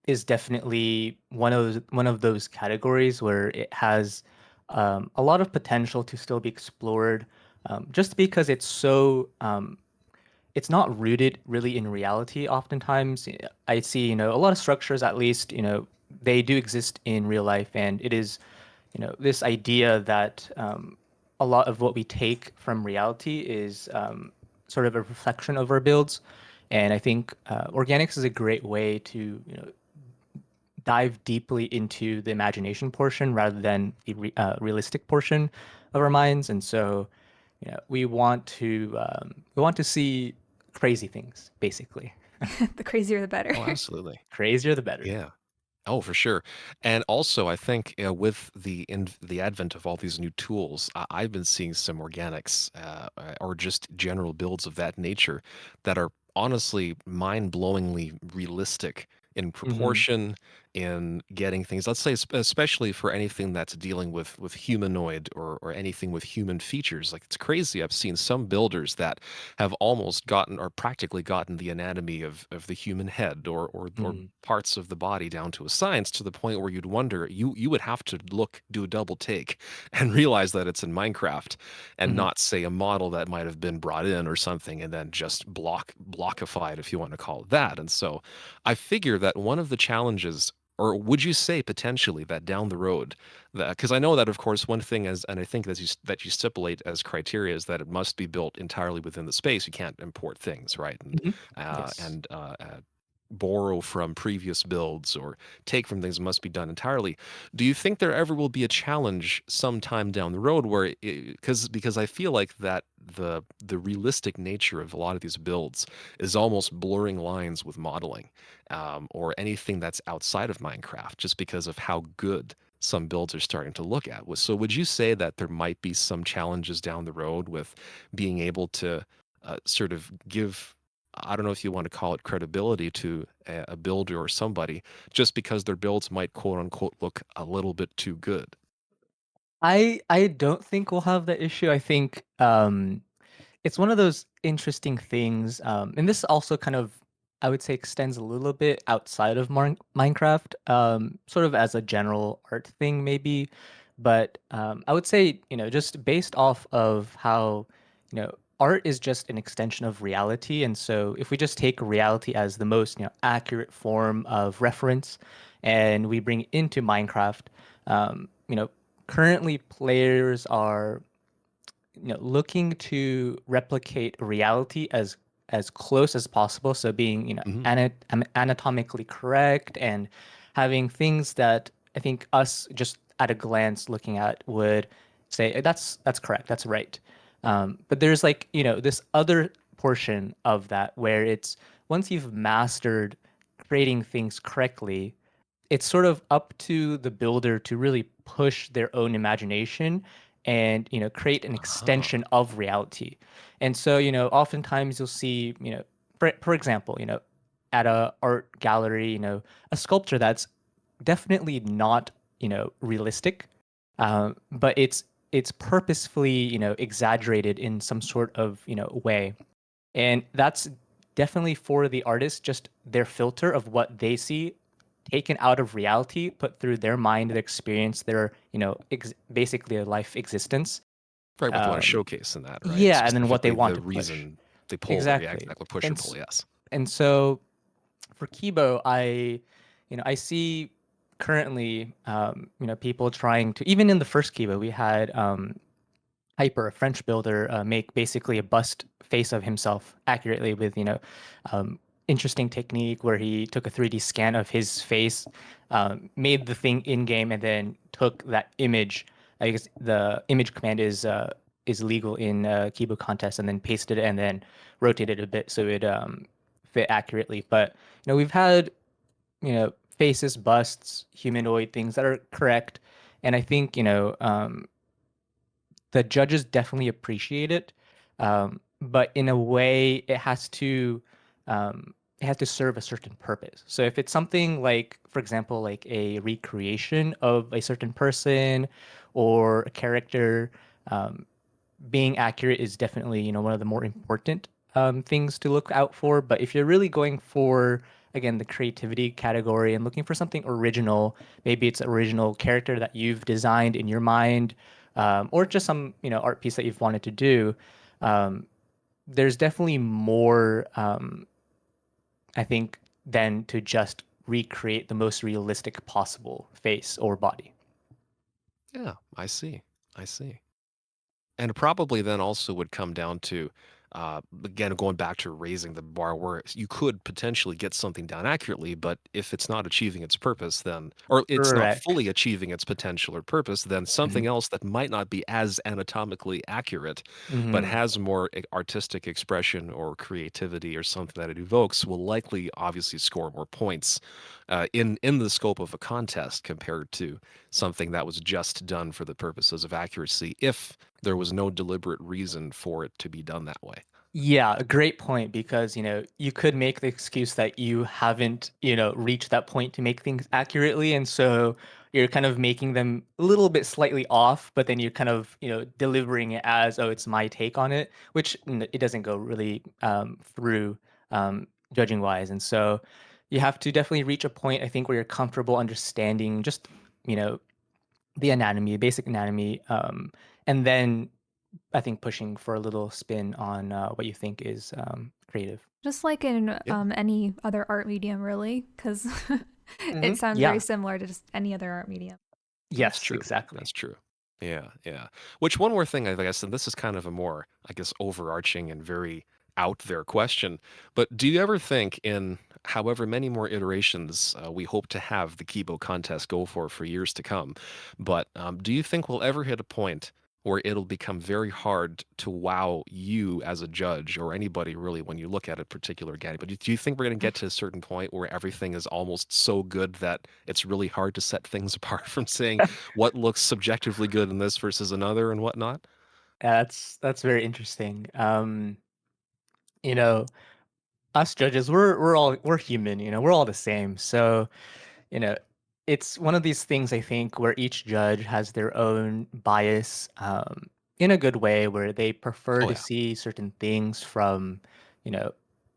is definitely one of those categories where it has a lot of potential to still be explored, just because it's not rooted really in reality oftentimes. I see, a lot of structures, at least, they do exist in real life, and it is, this idea that a lot of what we take from reality is sort of a reflection of our builds. And I think organics is a great way to, dive deeply into the imagination portion rather than the realistic portion of our minds. And so, we want to see crazy things, basically. The crazier the better. Oh, absolutely. Crazier the better. Yeah. Oh, for sure. And also, I think with the advent of all these new tools, I've been seeing some organics or just general builds of that nature that are honestly mind-blowingly realistic in Hmm. proportion, in getting things. Let's say, especially for anything that's dealing with humanoid or anything with human features. Like it's crazy. I've seen some builders that have almost gotten or practically gotten the anatomy of the human head or Hmm. parts of the body down to a science to the point where you'd wonder you would have to do a double take and realize that it's in Minecraft and Hmm. not say a model that might have been brought in or something and then just blockified if you want to call it that. And so I figure that one of the challenges, or would you say potentially that down the road, that because I know that of course one thing is, and I think that you stipulate as criteria is that it must be built entirely within the space. You can't import things, right? And Hmm. uh, Yes. and uh, uh, borrow from previous builds or take from things must be done entirely. Do you think there ever will be a challenge sometime down the road where because I feel like that the realistic nature of a lot of these builds is almost blurring lines with modeling or anything that's outside of Minecraft just because of how good some builds are starting to look at. So would you say that there might be some challenges down the road with being able to sort of give, I don't know if you want to call it credibility to a builder or somebody, just because their builds might quote unquote look a little bit too good? I don't think we'll have that issue. I think it's one of those interesting things, and this also kind of, I would say, extends a little bit outside of Minecraft, sort of as a general art thing, maybe. But I would say, just based off of how, art is just an extension of reality. And so if we just take reality as the most, accurate form of reference and we bring it into Minecraft, um, you know, currently players are looking to replicate reality as close as possible. So being, Hmm. anatomically correct and having things that I think us just at a glance looking at would say that's correct, that's right. But there's like, this other portion of that where it's once you've mastered creating things correctly, it's sort of up to the builder to really push their own imagination and create an Uh-huh. extension of reality. And so oftentimes you'll see for example at a art gallery a sculpture that's definitely not realistic, but it's purposefully exaggerated in some sort of way, and that's definitely for the artist, just their filter of what they see taken out of reality, put through their mind, their experience, their, basically a life existence. Right, what they want to Um, showcase in that, right? yeah, and then what they Specifically want the to push. reason they pull them. Yeah, Exactly. exactly. Push or And pull, yes. and so for Kibo, I see currently, people trying to, even in the first Kibo, we had Hyper, a French builder, make basically a bust face of himself accurately with, interesting technique where he took a 3D scan of his face, made the thing in game, and then took that image. I guess the image command is legal in Kibo contest, and then pasted it and then rotated it a bit so it fit accurately. But we've had faces, busts, humanoid things that are correct, and I think the judges definitely appreciate it, but in a way, it has to serve a certain purpose. So if it's something like, for example, like a recreation of a certain person or a character, um, being accurate is definitely one of the more important things to look out for. But if you're really going for, again, the creativity category and looking for something original, maybe it's an original character that you've designed in your mind, or just some art piece that you've wanted to do. um, there's definitely more, I think, than to just recreate the most realistic possible face or body. Yeah, I see. I see. And probably then also would come down to Again, going back to raising the bar, where you could potentially get something done accurately, but if it's not achieving its purpose, then, or it's not Correct. fully achieving its potential or purpose, then Mhm. something else that might not be as anatomically accurate, but Mhm. has more artistic expression or creativity or something that it evokes, will likely obviously score more points in the scope of a contest compared to something that was just done for the purposes of accuracy, if there was no deliberate reason for it to be done that way. Yeah, a great point because, you could make the excuse that you haven't, reached that point to make things accurately. And so you're kind of making them a little bit slightly off, but then you're kind of, delivering it as, oh, it's my take on it, which it doesn't go really through judging wise. And so you have to definitely reach a point, I think, where you're comfortable understanding just, you know, the anatomy, basic anatomy, and then I think pushing for a little spin on what you think is creative. Just like in Yeah, any other art medium, really, because it sounds very Yeah. similar to just any other art medium. that's Yes, true. exactly. That's true. Yeah, yeah. Which one more thing, I guess, and this is kind of a more, I guess, overarching and very out there question, but do you ever think in however many more iterations we hope to have the Kibo contest go for years to come, but do you think we'll ever hit a point where it'll become very hard to wow you as a judge or anybody really when you look at a particular game? But do you think we're going to get to a certain point where everything is almost so good that it's really hard to set things apart from saying what looks subjectively good in this versus another and whatnot? That's very interesting. You know, us judges, we're human. We're all the same. So you know, it's one of these things I think where each judge has their own bias, in a good way, where they prefer Oh to yeah. see certain things from, you know,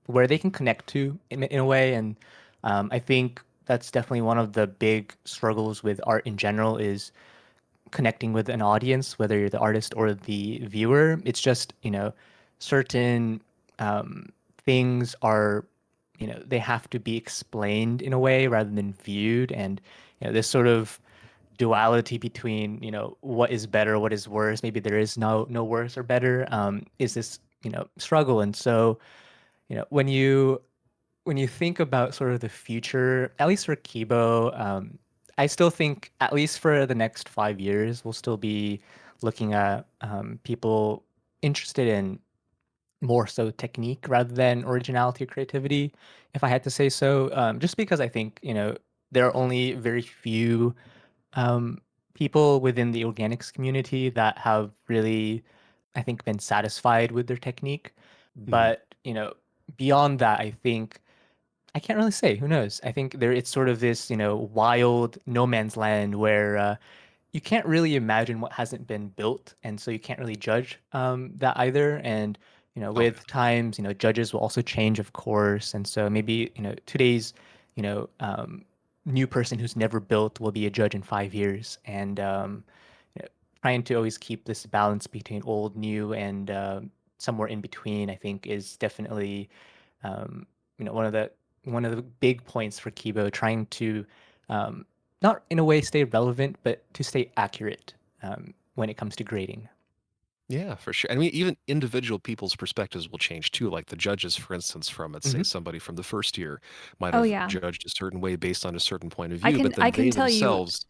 where they can connect to in a way. And I think that's definitely one of the big struggles with art in general is connecting with an audience, whether you're the artist or the viewer. It's just, certain things are, they have to be explained in a way rather than viewed. And, this sort of duality between, what is better, what is worse, maybe there is no worse or better, is this, struggle. And so, when you think about sort of the future, at least for Kibo, I still think at least for the next 5 years, we'll still be looking at people interested in more so technique rather than originality or creativity, if I had to say so. Just because I think, there are only very few um, people within the organics community that have really, I think, been satisfied with their technique. Mhm. But, beyond that, I think I can't really say. Who knows? I think it's sort of this, wild no man's land where you can't really imagine what hasn't been built, and so you can't really judge that either. And Oh yeah. with times, judges will also change, of course, and so maybe today's you know new person who's never built will be a judge in 5 years, and you know, trying to always keep this balance between old, new, and somewhere in between, I think, is definitely um, one of the big points for Kibo, trying to um, not in a way stay relevant, but to stay accurate when it comes to grading. Yeah, for sure. I mean, even individual people's perspectives will change too. Like the judges, for instance, from let's say Hmm. somebody from the first year might Oh have yeah, judged a certain way based on a certain point of I view, can but I then can they tell you. themselves,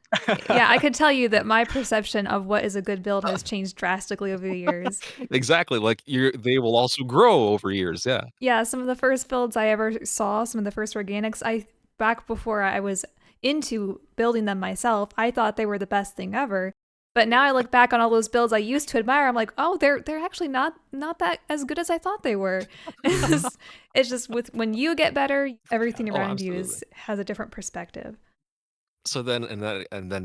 Yeah, I could tell you that my perception of what is a good build has changed drastically over the years. exactly, like they will also grow over years. Yeah. Yeah, some of the first builds I ever saw, some of the first organics, I back before I was into building them myself, I thought they were the best thing ever. But now I look back on all those builds I used to admire, I'm like, oh, they're actually not that as good as I thought they were. Mhm. It's just with when you get better, everything Oh, around you absolutely. is has a different perspective. So then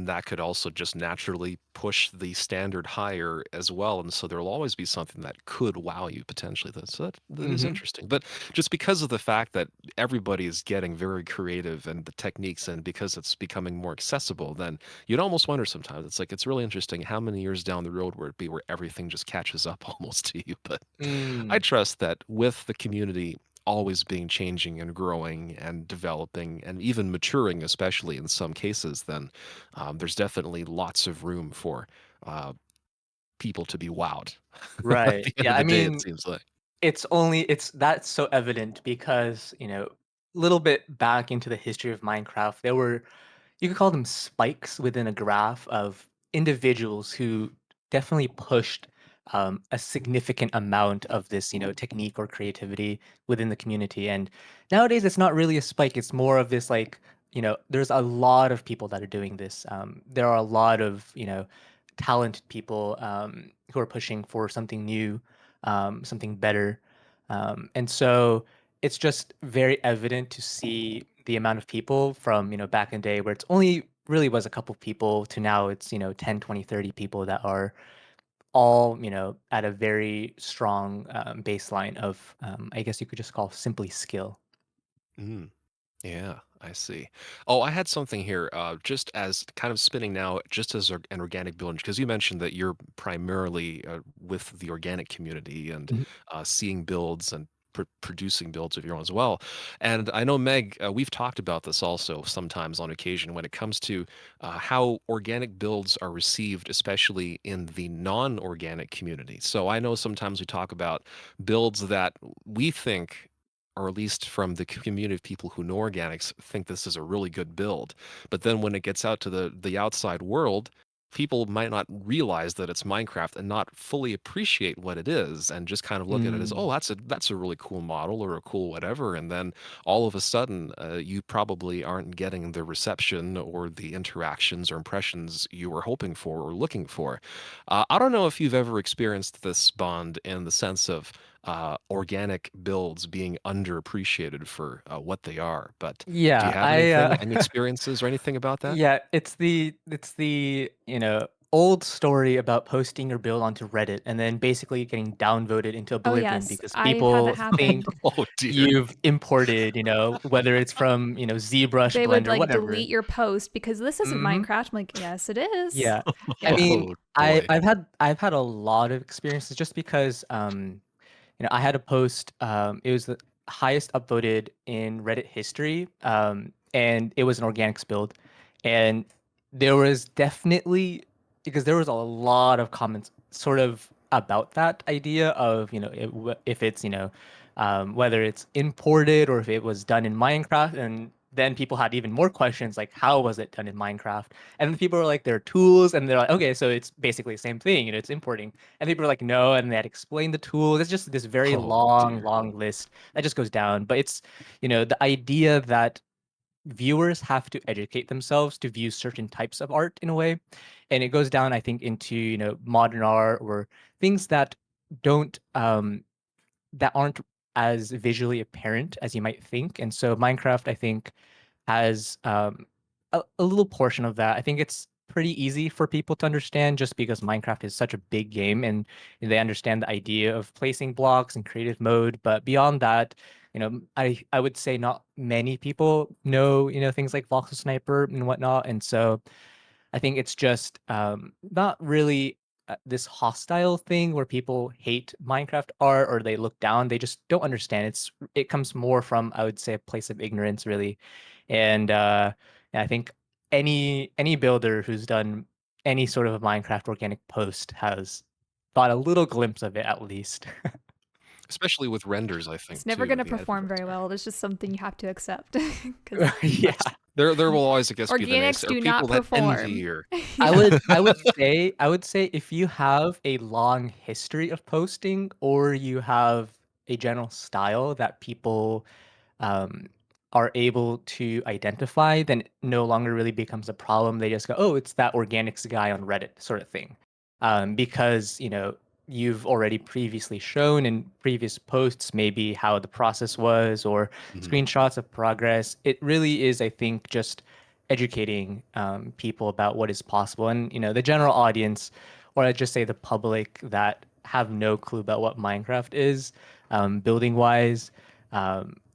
that could also just naturally push the standard higher as well, and so there'll always be something that could wow you potentially. That is Mhm. interesting. But just because of the fact that everybody is getting very creative and the techniques, and because it's becoming more accessible, then you'd almost wonder sometimes. It's like it's really interesting how many years down the road would it be where everything just catches up almost to you. But I Mm. trust that with the community always being changing and growing and developing and even maturing, especially in some cases, then there's definitely lots of room for uh, people to be wowed. At Right. the end Yeah. of I the day, it mean, seems like. it's that's so evident because, little bit back into the history of Minecraft, there were, you could call them spikes within a graph of individuals who definitely pushed a significant amount of this, technique or creativity within the community. And nowadays, it's not really a spike. It's more of this like, there's a lot of people that are doing this. There are a lot of, talented people who are pushing for something new, something better. And so it's just very evident to see the amount of people from, back in the day where it's only really was a couple people to now it's, 10, 20, 30 people that are all, at a very strong baseline of, I guess you could just call simply skill. Mm. Yeah, I see. Oh, I had something here, just as kind of spinning now, just as an organic build, because you mentioned that you're primarily with the organic community and Mhm. seeing builds and producing builds of your own as well. And I know, Meg, we've talked about this also sometimes on occasion when it comes to how organic builds are received, especially in the non-organic community. So I know sometimes we talk about builds that we think, or at least from the community of people who know organics, think this is a really good build. But then when it gets out to the outside world, people might not realize that it's Minecraft and not fully appreciate what it is, and just kind of look at it as, Mm. oh, that's a really cool model or a cool whatever. And then all of a sudden, you probably aren't getting the reception or the interactions or impressions you were hoping for or looking for. I don't know if you've ever experienced this, Bond, in the sense of organic builds being underappreciated for what they are. But do you Yeah, have I anything, any experiences or anything about that? yeah, it's the, old story about posting your build onto Reddit and then basically getting downvoted into Oh, oblivion yes. because I've had that people happen. think Oh dear. you've imported, whether it's from, ZBrush, They would Blender, like whatever. delete your post because this isn't Mhm. Minecraft. I'm like, yes, it is. Yeah. I Yeah. mean, Oh I boy. I've had a lot of experiences just because I had a post, it was the highest upvoted in Reddit history, and it was an organics build. And there was definitely, because there was a lot of comments sort of about that idea of, if it's, whether it's imported or if it was done in Minecraft. And then people had even more questions like, how was it done in Minecraft? And then people were like, there are tools, and they're like, okay, so it's basically the same thing, it's importing. And people were like, no, and they had explained the tools. It's just this very Oh long, dear. long list that just goes down. But it's, the idea that viewers have to educate themselves to view certain types of art in a way. And it goes down, I think, into, modern art or things that don't that aren't as visually apparent as you might think. And so Minecraft, I think, has a little portion of that. I think it's pretty easy for people to understand just because Minecraft is such a big game and they understand the idea of placing blocks and creative mode. But beyond that, I would say not many people know, things like voxel sniper and whatnot. And so I think it's just not really this hostile thing where people hate Minecraft art or they look down. They just don't understand. It comes more from, I would say, a place of ignorance, really. And yeah, I think any builder who's done any sort of a Minecraft organic post has got a little glimpse of it at least. Especially with renders, I It's think never too. going to The editor perform very renders. well. It's just something you have to accept because Yeah. There will always, I guess, be the organics naysayers or do not people that perform. envy or I Yeah. would I would say I would say if you have a long history of posting or you have a general style that people um, are able to identify, then it no longer really becomes a problem. They just go, "Oh, it's that organics guy on Reddit," sort of thing, because you've already previously shown in previous posts maybe how the process was or Mhm. screenshots of progress. It really is, I think, just educating people about what is possible, and the general audience, or I just say the public that have no clue about what Minecraft is, building wise.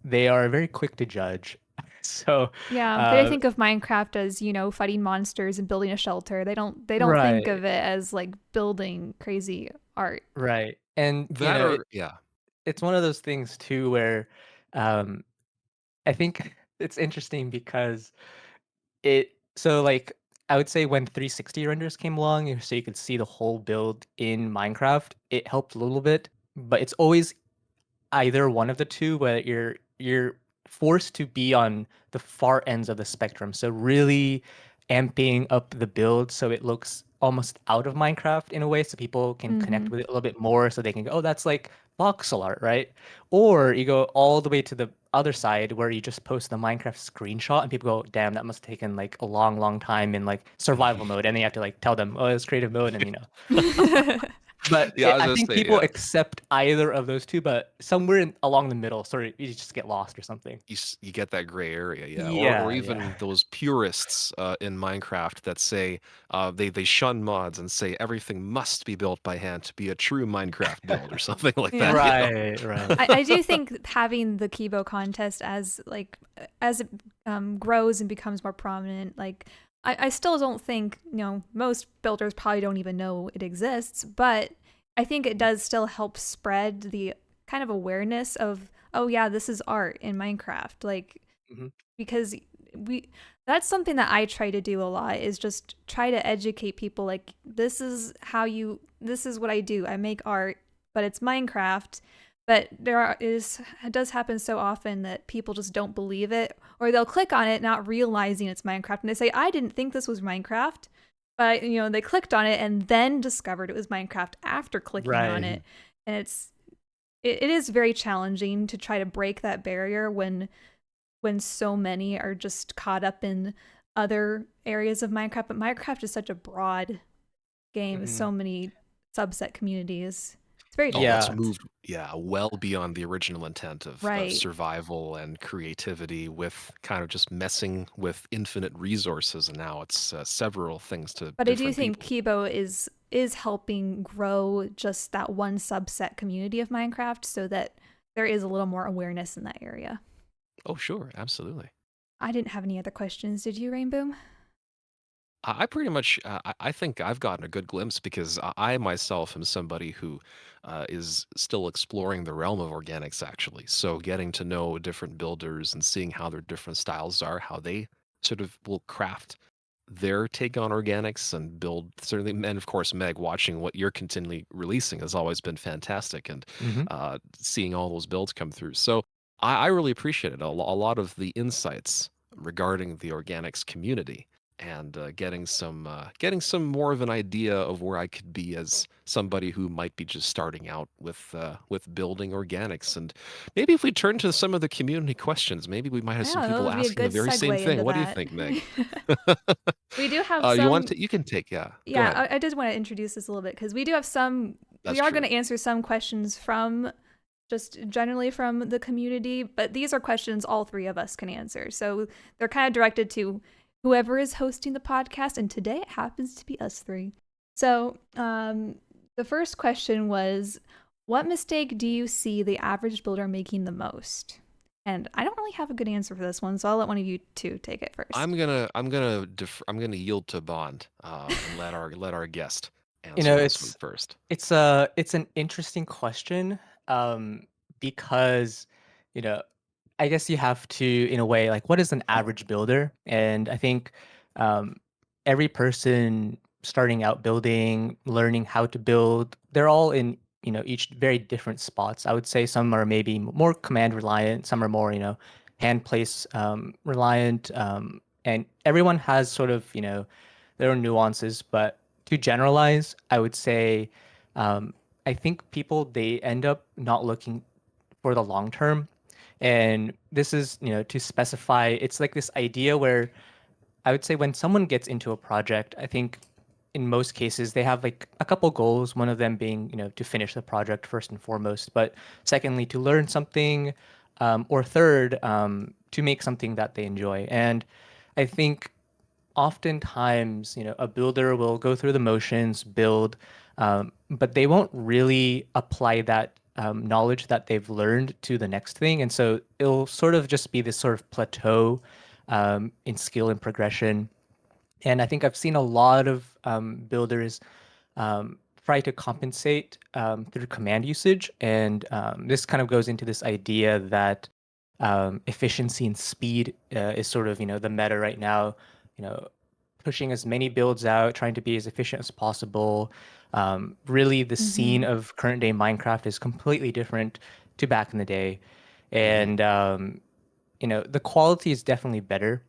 They are very quick to judge. So, Yeah, they uh, think of Minecraft as, fighting monsters and building a shelter. They don't think right, of it as like building crazy art. right. And, That or yeah. it's one of those things too where um, I think it's interesting because so like, I would say when 360 renders came along, so you could see the whole build in Minecraft, it helped a little bit, but it's always either one of the two, where you're forced to be on the far ends of the spectrum. So really amping up the build so it looks almost out of Minecraft in a way, so people can connect Mm-hmm. with it a little bit more, so they can go, oh, that's like voxel art, right? Or you go all the way to the other side where you just post the Minecraft screenshot and people go, damn, that must have taken like a long, long time in like survival mode. And then you have to like tell them, oh, it's creative mode, and but Yeah, I was I gonna think say, people yeah. accept either of those two, but somewhere along the middle, sorry, you just get lost or something. You get that gray area, yeah, or Yeah, yeah. even those purists in Minecraft that say they shun mods and say everything must be built by hand to be a true Minecraft build or something like Yeah. that, you know. Right, right. I do think having the Kibo contest as it grows and becomes more prominent, like I still don't think, most builders probably don't even know it exists, but I think it does still help spread the kind of awareness of, oh yeah, this is art in Minecraft. Like, Mhm. because we that's something that I try to do a lot, is just try to educate people, like, this is what I do. I make art, but it's Minecraft. But it does happen so often that people just don't believe it, or they'll click on it not realizing it's Minecraft, and they say, I didn't think this was Minecraft, but they clicked on it and then discovered it was Minecraft after clicking on Right. it. And it is very challenging to try to break that barrier when so many are just caught up in other areas of Minecraft. But Minecraft is such a broad game with Mhm. so many subset communities. It's very Oh, it's Yeah. difficult. moved, yeah, well beyond the original intent of Right. survival and creativity with kind of just messing with infinite resources, and now it's several things to But I do different think people. Kibo is helping grow just that one subset community of Minecraft, so that there is a little more awareness in that area. Oh, sure, absolutely. I didn't have any other questions. Did you, Rainboom? I pretty much, I think I've gotten a good glimpse because I myself am somebody who is still exploring the realm of organics, actually. So getting to know different builders and seeing how their different styles are, how they sort of will craft their take on organics and build certainly, and of course, Meg, watching what you're continually releasing has always been fantastic, and Hmm. seeing all those builds come through. So I really appreciate it. A lot of the insights regarding the organics community and getting some more of an idea of where I could be as somebody who might be just starting out with building organics. And maybe if we turn to some of the community questions, maybe we might have some Yeah, that people would be a asking the good very same segue thing. into What do you that. think, Meg? We do have You want some. to? You can take. Yeah, go Yeah, ahead. I did want to introduce this a little bit, because we do have some. We That's are going true. to answer some questions from just generally from the community, but these are questions all three of us can answer. So they're kind of directed to whoever is hosting the podcast, and today it happens to be us three. So the first question was, what mistake do you see the average builder making the most? And I don't really have a good answer for this one, so I'll let one of you two take it first. I'm gonna yield to Bond and let our guest You answer know, this one first. it's an interesting question, um, because, you know, I guess you have to, in a way, like, what is an average builder? And I think, um, every person starting out building, learning how to build, they're all in, each very different spots. I would say some are maybe more command reliant, some are more, hand place reliant, and everyone has sort of, their own nuances. But to generalize, I would say, um, I think people, they end up not looking for the long term. And this is, to specify, it's like this idea where I would say when someone gets into a project, I think in most cases they have like a couple goals, one of them being, to finish the project first and foremost, but secondly, to learn something, or third, to make something that they enjoy. And I think oftentimes, a builder will go through the motions, build, but they won't really apply that knowledge that they've learned to the next thing. And so it'll sort of just be this sort of plateau in skill and progression. And I think I've seen a lot of builders try to compensate through command usage. And this kind of goes into this idea that efficiency and speed is sort of, the meta right now, you know, pushing as many builds out, trying to be as efficient as possible. Really, the scene Mm-hmm. of current day Minecraft is completely different to back in the day. Hmm. And the quality is definitely better,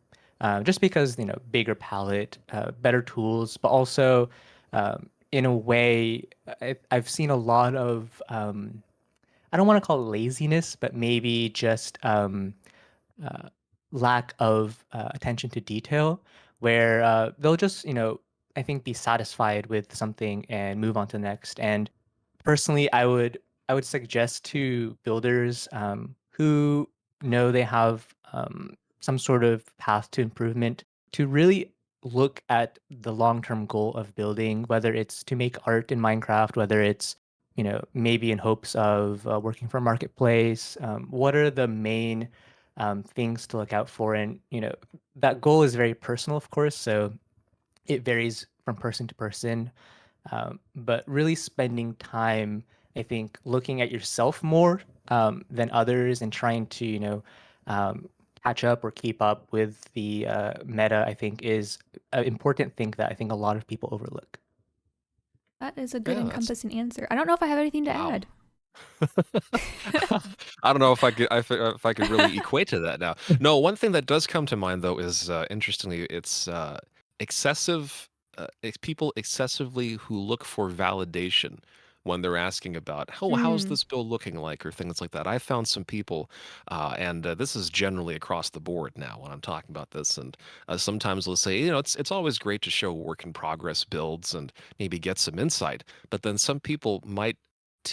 just because, bigger palette, better tools, but also, in a way, I've seen a lot of, I don't want to call it laziness, but maybe just uh, lack of attention to detail, where they'll just, I think, be satisfied with something and move on to the next. And personally, I would suggest to builders who know they have some sort of path to improvement to really look at the long-term goal of building, whether it's to make art in Minecraft, whether it's maybe in hopes of working for a marketplace. What are the main things to look out for? And that goal is very personal, of course, so it varies from person to person. But really spending time, I think, looking at yourself more than others and trying to, um, catch up or keep up with the meta, I think, is an important thing that I think a lot of people overlook. That is a good Yeah, that's encompassing answer. I don't know if I have anything to wow. add. I don't know if if I could really equate to that now. No, one thing that does come to mind though is interestingly, it's excessive. It's people excessively who look for validation when they're asking about, oh, how's Mm. this build looking like, or things like that. I found some people, and this is generally across the board now when I'm talking about this, and sometimes they'll say, it's always great to show work in progress builds and maybe get some insight, but then some people might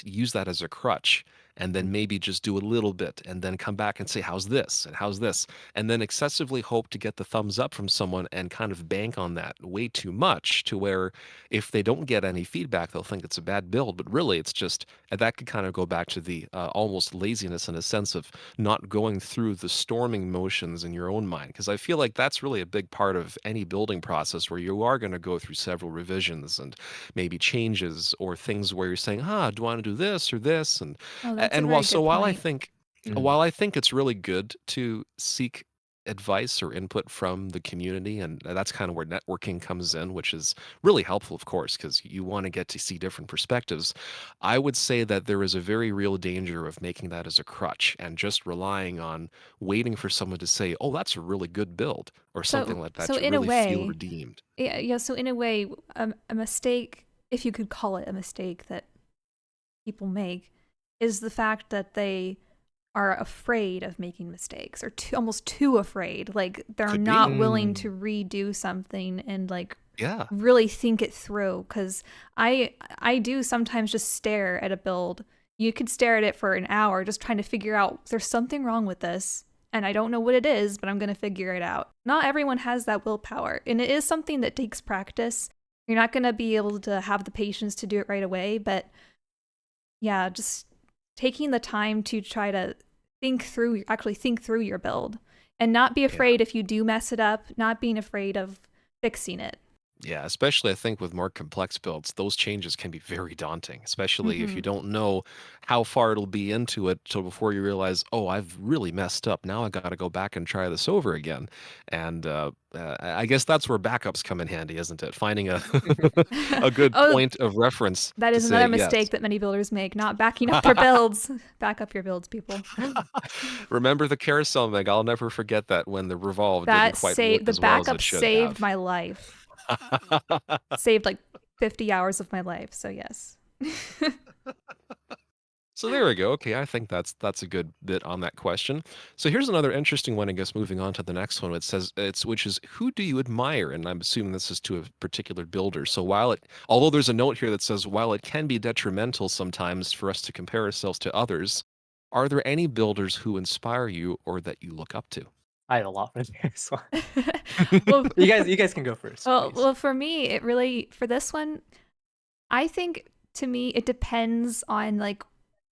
use that as a crutch and then maybe just do a little bit and then come back and say, how's this and how's this, and then excessively hope to get the thumbs up from someone and kind of bank on that way too much to where if they don't get any feedback they'll think it's a bad build, but really it's just, and that could kind of go back to the almost laziness in a sense of not going through the storming motions in your own mind, because I feel like that's really a big part of any building process where you are going to go through several revisions and maybe changes or things where you're saying, do I want to do this or this, Oh, that's a and very good while I point. think Mm. it's really good to seek advice or input from the community, and that's kind of where networking comes in, which is really helpful, of course, because you want to get to see different perspectives. I would say that there is a very real danger of making that as a crutch and just relying on waiting for someone to say, "Oh, that's a really good build," or something So, like that so to in a really feel way, redeemed. yeah. So in a way, a mistake, if you could call it a mistake that people make, is the fact that they are afraid of making mistakes or almost too afraid. Like they're Could not be. willing Mm. to redo something and like Yeah. really think it through. Because I do sometimes just stare at a build. You could stare at it for an hour just trying to figure out there's something wrong with this. And I don't know what it is, but I'm going to figure it out. Not everyone has that willpower. And it is something that takes practice. You're not going to be able to have the patience to do it right away. But yeah, just taking the time to try to actually think through your build and not be Yeah. afraid if you do mess it up, not being afraid of fixing it. Yeah, especially I think with more complex builds, those changes can be very daunting, especially if Hmm. you don't know how far it'll be into it till before you realize, oh, I've really messed up. Now I got to go back and try this over again. And I guess that's where backups come in handy, isn't it? Finding a a good Oh, point of reference that to is say another yes. mistake that many builders make, not backing up their builds. Back up your builds, people. Remember the carousel, Meg? I'll never forget that when the revolve didn't quite work The as well as it backup should saved have. my life. Saved like 50 hours of my life. So yes. So there we go. Okay, I think that's a good bit on that question. So here's another interesting one, I guess, moving on to the next one. It says which is, who do you admire? And I'm assuming this is to a particular builder. So although there's a note here that says while it can be detrimental sometimes for us to compare ourselves to others, are there any builders who inspire you or that you look up to? I had a lot for this one. well, You guys can go first, please. well, for me, it really for this one, I think to me it depends on like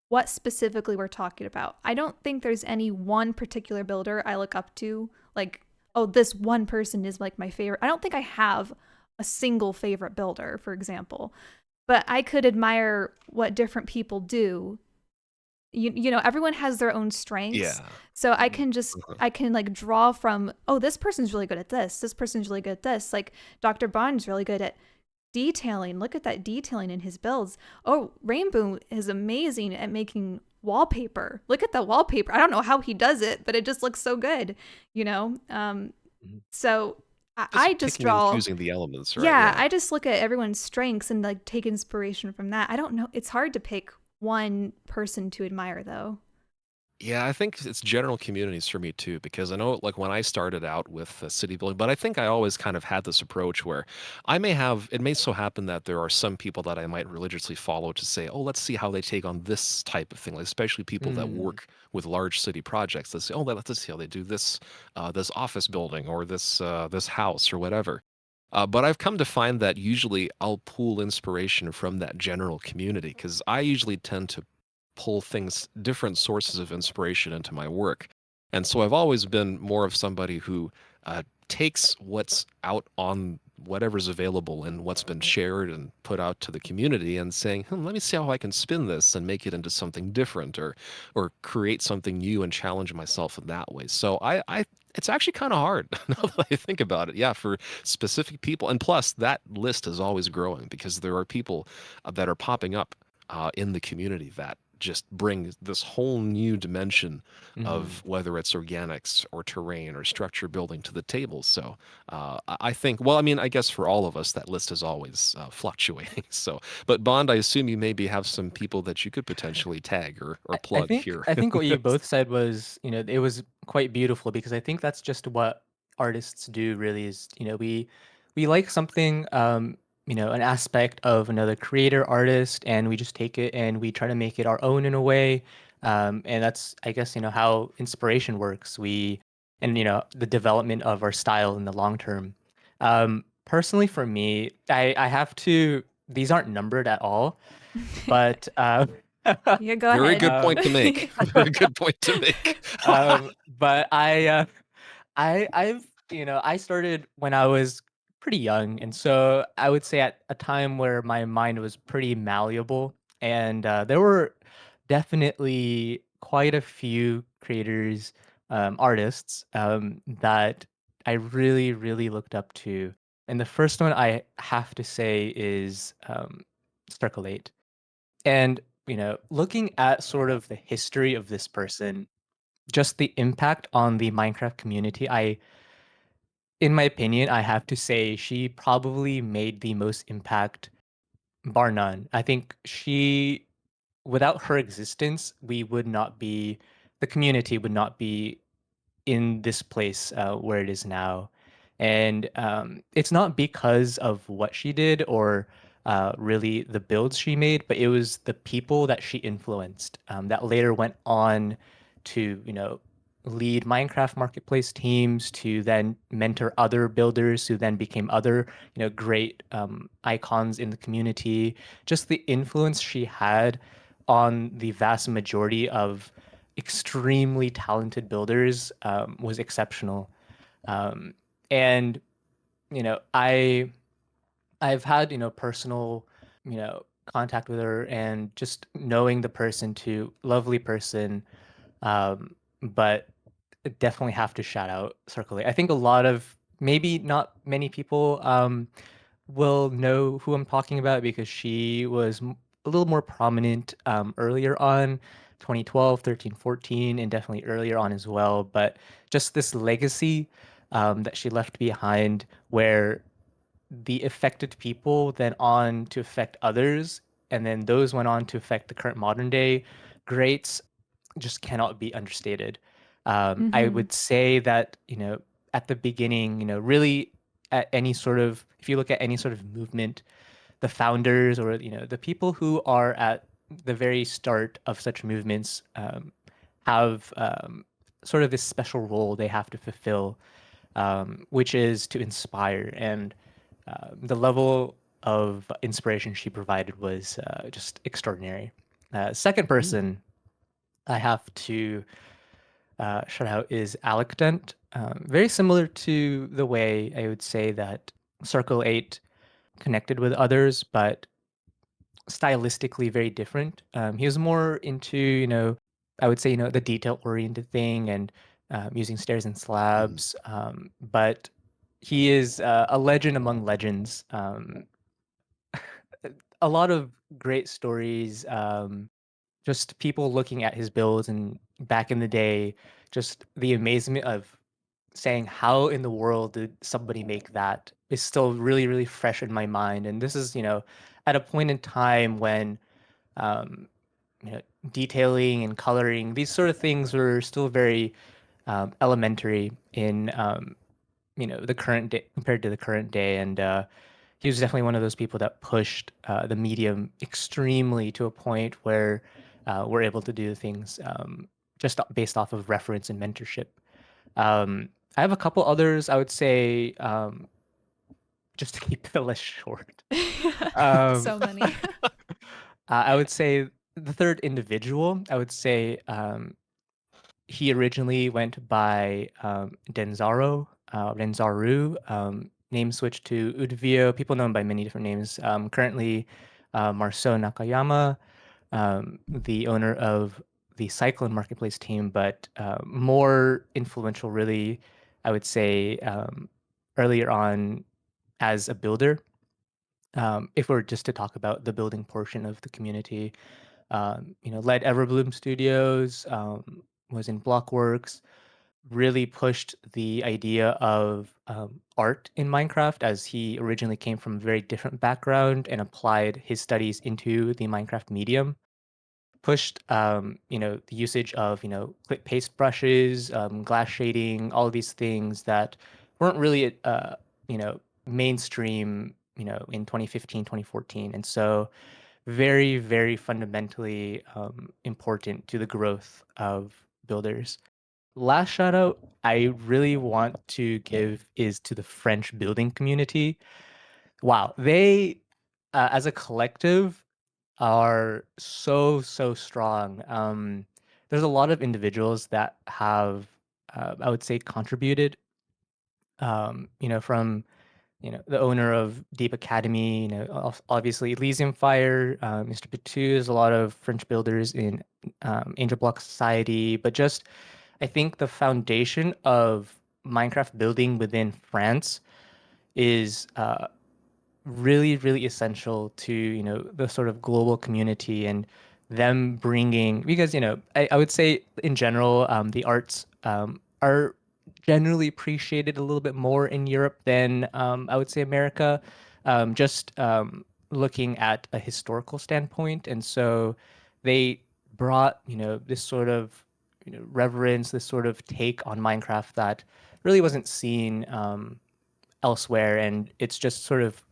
what specifically we're talking about. I don't think there's any one particular builder I look up to, like, oh, this one person is like my favorite. I don't think I have a single favorite builder, for example, but I could admire what different people do. Everyone has their own strengths. Yeah. So Mhm. I can like draw from, oh, this person's really good at this. This person's really good at this. Like Dr. Bond's really good at detailing. Look at that detailing in his builds. Oh, Rainboom is amazing at making wallpaper. Look at the wallpaper. I don't know how he does it, but it just looks so good, you know? Mhm. So I Just just picking and draw. choosing the elements, right? Yeah, Yeah. I just look at everyone's strengths and like take inspiration from that. I don't know. It's hard to pick one person to admire though. Yeah, I think it's general communities for me too, because I know like when I started out with city building, but I think I always kind of had this approach where it may so happen that there are some people that I might religiously follow to say, oh, let's see how they take on this type of thing, like, especially people that Mm. work with large city projects. Let's say, oh, let's see how they do this office building or this house or whatever. But I've come to find that usually I'll pull inspiration from that general community because I usually tend to pull different sources of inspiration into my work. And so I've always been more of somebody who takes what's out on whatever's available and what's been shared and put out to the community and saying, let me see how I can spin this and make it into something different or create something new and challenge myself in that way. So I it's actually kind of hard now that I think about it. Yeah, for specific people. And plus, that list is always growing because there are people that are popping up in the community that just bring this whole new dimension Mhm. of whether it's organics or terrain or structure building to the table. So I think, well, I mean, I guess for all of us, that list is always fluctuating. So, but Bond, I assume you maybe have some people that you could potentially tag or I plug think here. I think what you both said was, it was quite beautiful because I think that's just what artists do really is, we like something, an aspect of another creator artist, and we just take it and we try to make it our own in a way. And that's, I guess, how inspiration works. And the development of our style in the long term. Personally for me, I have to, these aren't numbered at all, but Yeah, go Very ahead. good Um, point to make. Very good point to make. but I've I started when I was pretty young, and so I would say at a time where my mind was pretty malleable, and there were definitely quite a few creators, artists, that I really, really looked up to. And the first one I have to say is Circle 8. And, looking at sort of the history of this person, just the impact on the Minecraft community, in my opinion, I have to say she probably made the most impact, bar none. I think without her existence, the community would not be in this place where it is now. And it's not because of what she did or really the builds she made, but it was the people that she influenced that later went on to, lead Minecraft marketplace teams, to then mentor other builders who then became other, great icons in the community. Just the influence she had on the vast majority of extremely talented builders was exceptional. Um, and I've had personal contact with her, and just knowing the person too, lovely person. But definitely have to shout out Circle 8. I think a lot of, maybe not many people will know who I'm talking about because she was a little more prominent earlier on, 2012, 13, 14, and definitely earlier on as well. But just this legacy that she left behind, where the affected people then on to affect others, and then those went on to affect the current modern day greats, just cannot be understated. I Mm-hmm. would say that, at the beginning, really at any sort of, if you look at any sort of movement, the founders or, the people who are at the very start of such movements have sort of this special role they have to fulfill, which is to inspire. And the level of inspiration she provided was just extraordinary. Second Mm, person I have to shout out is Alec Dent. Very similar to the way I would say that Circle 8 connected with others, but stylistically very different. He was more into, I would say, the detail oriented thing and using stairs and mhm. slabs. But he is a legend among legends. A lot of great stories. just people looking at his builds and back in the day, just the amazement of saying, "How in the world did somebody make that?" is still really, really fresh in my mind. And this is, at a point in time when um, you know, detailing and coloring, these sort of things were still very elementary in the current day compared to the current day. And he was definitely one of those people that pushed the medium extremely to a point where we're able to do things just based off of reference and mentorship. I have a couple others. I would say just to keep the list short. Um, So many. I would say the third individual. I would say he originally went by Renzaru, name switched to Udvio. People know him by many different names. Currently, Marceau Nakayama, the owner of the Cyclone Marketplace team, but more influential, really, I would say, earlier on as a builder. If we're just to talk about the building portion of the community, led Everbloom Studios, was in Blockworks, really pushed the idea of art in Minecraft as he originally came from a very different background and applied his studies into the Minecraft medium. Pushed, the usage of, clip paste brushes, glass shading, all these things that weren't really, mainstream, in 2015, 2014. And so very, very fundamentally important to the growth of builders. Last shout out I really want to give is to the French building community. Wow, they, as a collective, are so, so strong. There's a lot of individuals that have, I would say, contributed, from the owner of Deep Academy, obviously Elysium Fire, Mr. Pitu, there's a lot of French builders in Angel Block Society, but just I think the foundation of Minecraft building within France is really, really essential to, the sort of global community and them bringing, because, I would say in general, the arts are generally appreciated a little bit more in Europe than I would say America, just looking at a historical standpoint. And so they brought, this sort of, reverence, this sort of take on Minecraft that really wasn't seen elsewhere. And it's just sort of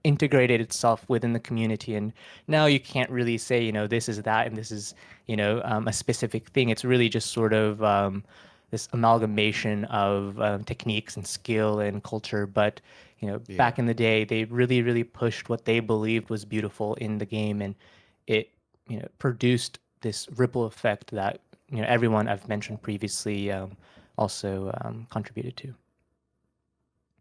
integrated itself within the community, and now you can't really say this is that and this is a specific thing. It's really just sort of this amalgamation of techniques and skill and culture, but Yeah. back in the day they really, really pushed what they believed was beautiful in the game, and it produced this ripple effect that everyone I've mentioned previously also contributed to.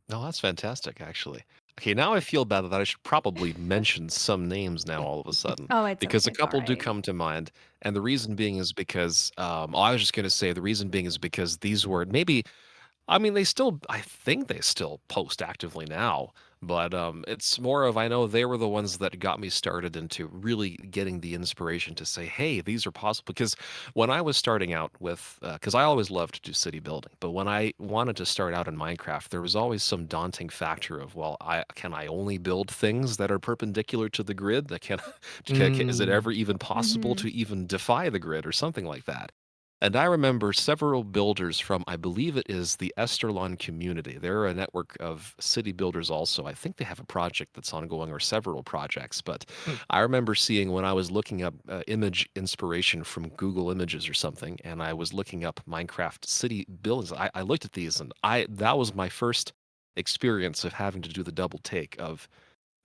No, that's fantastic, actually. Okay, now I feel bad that I should probably mention some names now all of a sudden, Oh, it's because okay. a It's all couple do right. come to mind, and the reason being is because I was just going to say the reason being is because these were maybe I mean, they still I think they still post actively now, but, it's more of I know they were the ones that got me started into really getting the inspiration to say, "Hey, these are possible." Because when I was starting out with, because I always loved to do city building, but when I wanted to start out in Minecraft, there was always some daunting factor of, well, I only build things that are perpendicular to the grid? That can is it Mm. ever even possible Mm-hmm. to even defy the grid or something like that? And I remember several builders from, I believe it is the Esterlon community. They're a network of city builders also. I think they have a project that's ongoing or several projects. But Hmm. I remember seeing when I was looking up image inspiration from Google Images or something, and I was looking up Minecraft city buildings. I looked at these and that was my first experience of having to do the double take of,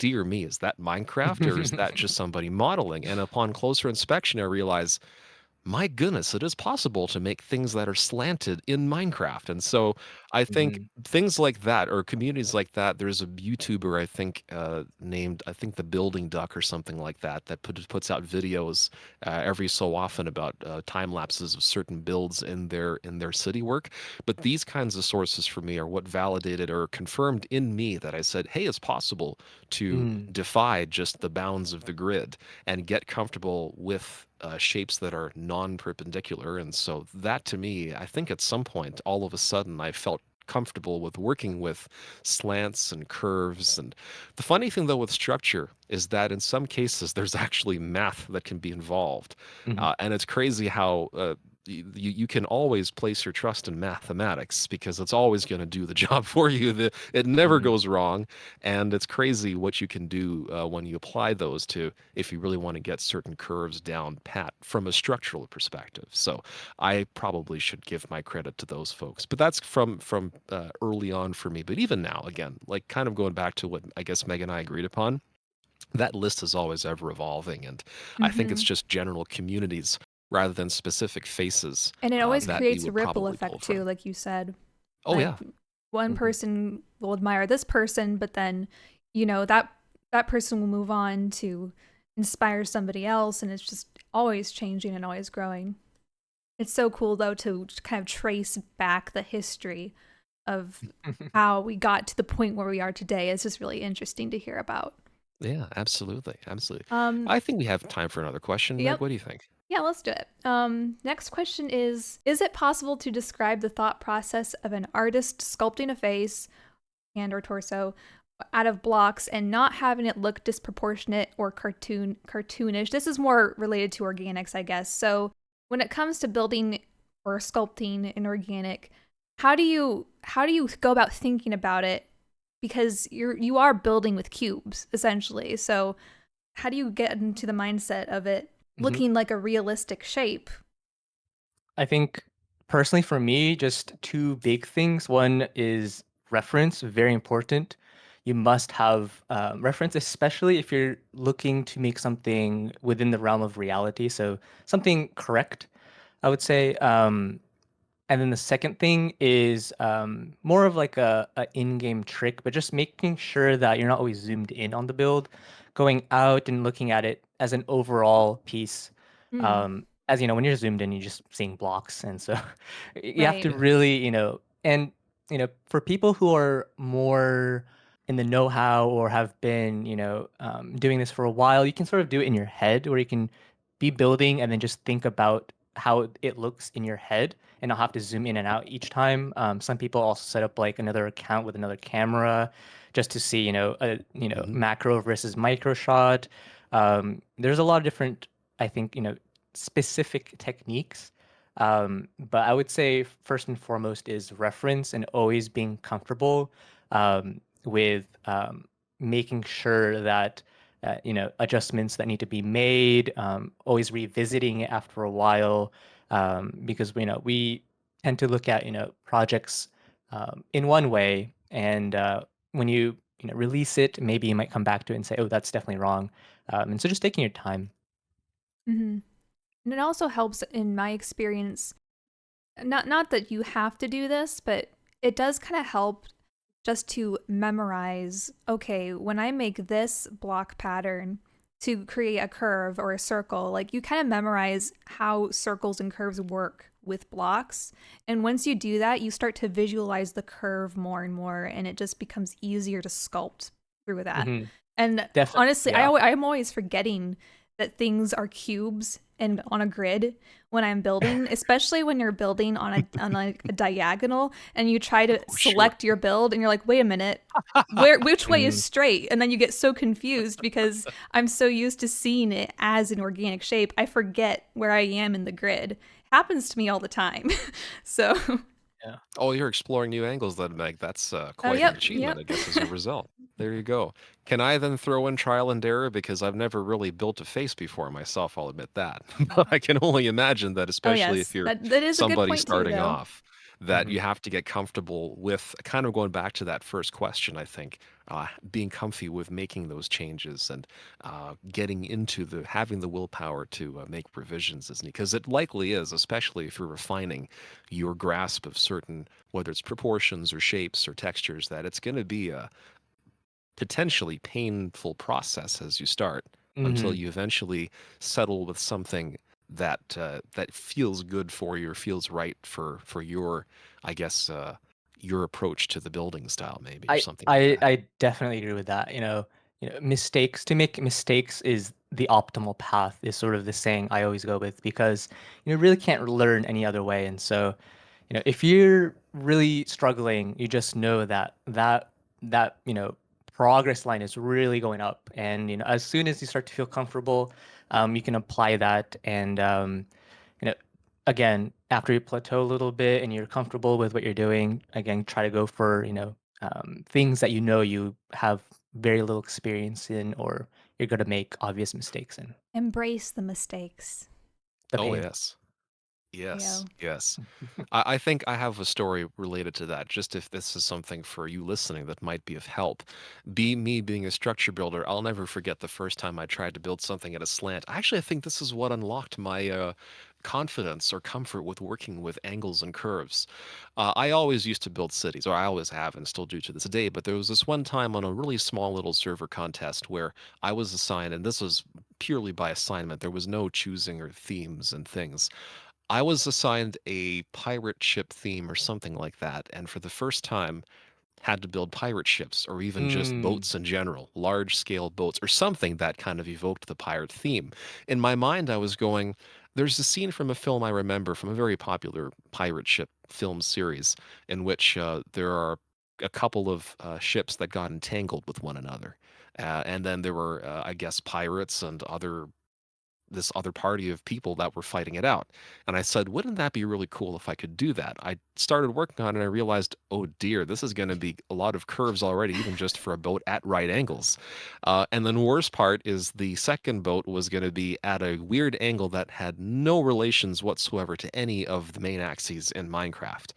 dear me, is that Minecraft or is that just somebody modeling? And upon closer inspection, I realized my goodness, it is possible to make things that are slanted in Minecraft. And so I think Mhm. things like that or communities like that, there's a YouTuber I think named I think the Building Duck or something like that that puts out videos every so often about time lapses of certain builds in their city work. But these kinds of sources for me are what validated or confirmed in me that I said, hey, it's possible to Mm. defy just the bounds of the grid and get comfortable with shapes that are non-perpendicular. And so that to me, I think at some point, all of a sudden, I felt comfortable with working with slants and curves. And the funny thing, though, with structure is that in some cases, there's actually math that can be involved. Mhm. And it's crazy how you can always place your trust in mathematics because it's always going to do the job for you. It never Mhm. goes wrong. And it's crazy what you can do when you apply those to if you really want to get certain curves down pat from a structural perspective. So I probably should give my credit to those folks. But that's from early on for me. But even now, again, like kind of going back to what I guess Meg and I agreed upon, that list is always ever evolving. And I think it's Hmm. just general communities rather than specific faces And it always that we creates a would ripple probably pull effect too, from. like you said. Oh, Like yeah. one Mhm. person will admire this person, but then, that person will move on to inspire somebody else, and it's just always changing and always growing. It's so cool though to kind of trace back the history of how we got to the point where we are today. It's just really interesting to hear about. Yeah, absolutely. Absolutely. Um, I think we have time for another question. Meg, yep. what do you think? Yeah, let's do it. Next question is it possible to describe the thought process of an artist sculpting a face, hand or torso, out of blocks and not having it look disproportionate or cartoonish? This is more related to organics, I guess. So when it comes to building or sculpting in organic, how do you go about thinking about it? Because you are building with cubes essentially. So how do you get into the mindset of it Mhm. looking like a realistic shape? I think personally for me, just two big things. One is reference, very important. You must have reference, especially if you're looking to make something within the realm of reality. So something correct, I would say. And then the second thing is more of like a in-game trick, but just making sure that you're not always zoomed in on the build, going out and looking at it as an overall piece. Mm, As you know, when you're zoomed in, you're just seeing blocks, and so you have right. to Yeah. really, and for people who are more in the know-how or have been, doing this for a while, you can sort of do it in your head, where you can be building and then just think about how it looks in your head and not have to zoom in and out each time. Some people also set up like another account with another camera just to see, a Hmm. macro versus micro shot. There's a lot of different, I think, specific techniques. But I would say first and foremost is reference and always being comfortable with making sure that adjustments that need to be made, always revisiting it after a while, because we tend to look at projects in one way, and when you release it, maybe you might come back to it and say, oh, that's definitely wrong, and so just taking your time. Hmm. And it also helps in my experience, not that you have to do this, but it does kind of help just to memorize, okay, when I make this block pattern to create a curve or a circle, like you kind of memorize how circles and curves work with blocks. And once you do that, you start to visualize the curve more and more, and it just becomes easier to sculpt through that. Hmm. And Definitely, honestly, yeah. I'm always forgetting that things are cubes and on a grid when I'm building, especially when you're building on like a diagonal and you try to Oh, sure. select your build and you're like, wait a minute, which way is Mm, straight? And then you get so confused because I'm so used to seeing it as an organic shape, I forget where I am in the grid. Happens to me all the time. So, yeah. Oh, you're exploring new angles then, Meg. That's oh quite an yep, achievement, yep. I guess, as a result. There you go. Can I then throw in trial and error? Because I've never really built a face before myself, I'll admit that. But I can only imagine that, Oh especially if yes, you're that is a good somebody point too, starting though. off, that Hmm. you have to get comfortable with kind of going back to that first question, I think, being comfy with making those changes and getting into having the willpower to make revisions is neat. Because it likely is, especially if you're refining your grasp of certain, whether it's proportions or shapes or textures, that it's going to be a potentially painful process as you start until Hmm. you eventually settle with something that feels good for you or feels right for your, I guess, your approach to the building style, maybe, or I something like I that. I definitely agree with that. mistakes to make mistakes is the optimal path is sort of the saying I always go with because you really can't learn any other way. And so, if you're really struggling, you just know that progress line is really going up. And as soon as you start to feel comfortable, you can apply that. And you know, again, after you plateau a little bit and you're comfortable with what you're doing, again, try to go for things that you have very little experience in, or you're gonna make obvious mistakes in. Embrace the mistakes. The Oh pain. yes. There you Yes, go. yes. I think I have a story related to that, just if this is something for you listening that might be of help. Me being a structure builder, I'll never forget the first time I tried to build something at a slant. Actually, I think this is what unlocked my confidence or comfort with working with angles and curves. I always used to build cities, or I always have and still do to this day, but there was this one time on a really small little server contest where I was assigned, and this was purely by assignment, there was no choosing or themes and things. I was assigned a pirate ship theme or something like that, and for the first time had to build pirate ships or even just Mm. boats in general, large scale boats or something that kind of evoked the pirate theme. In my mind, I was going, there's a scene from a film I remember from a very popular pirate ship film series in which there are a couple of ships that got entangled with one another. And then there were, I guess, pirates and this other party of people that were fighting it out. And I said, wouldn't that be really cool if I could do that? I started working on it and I realized, oh dear, this is going to be a lot of curves already, even just for a boat at right angles. And then worst part is the second boat was going to be at a weird angle that had no relations whatsoever to any of the main axes in Minecraft.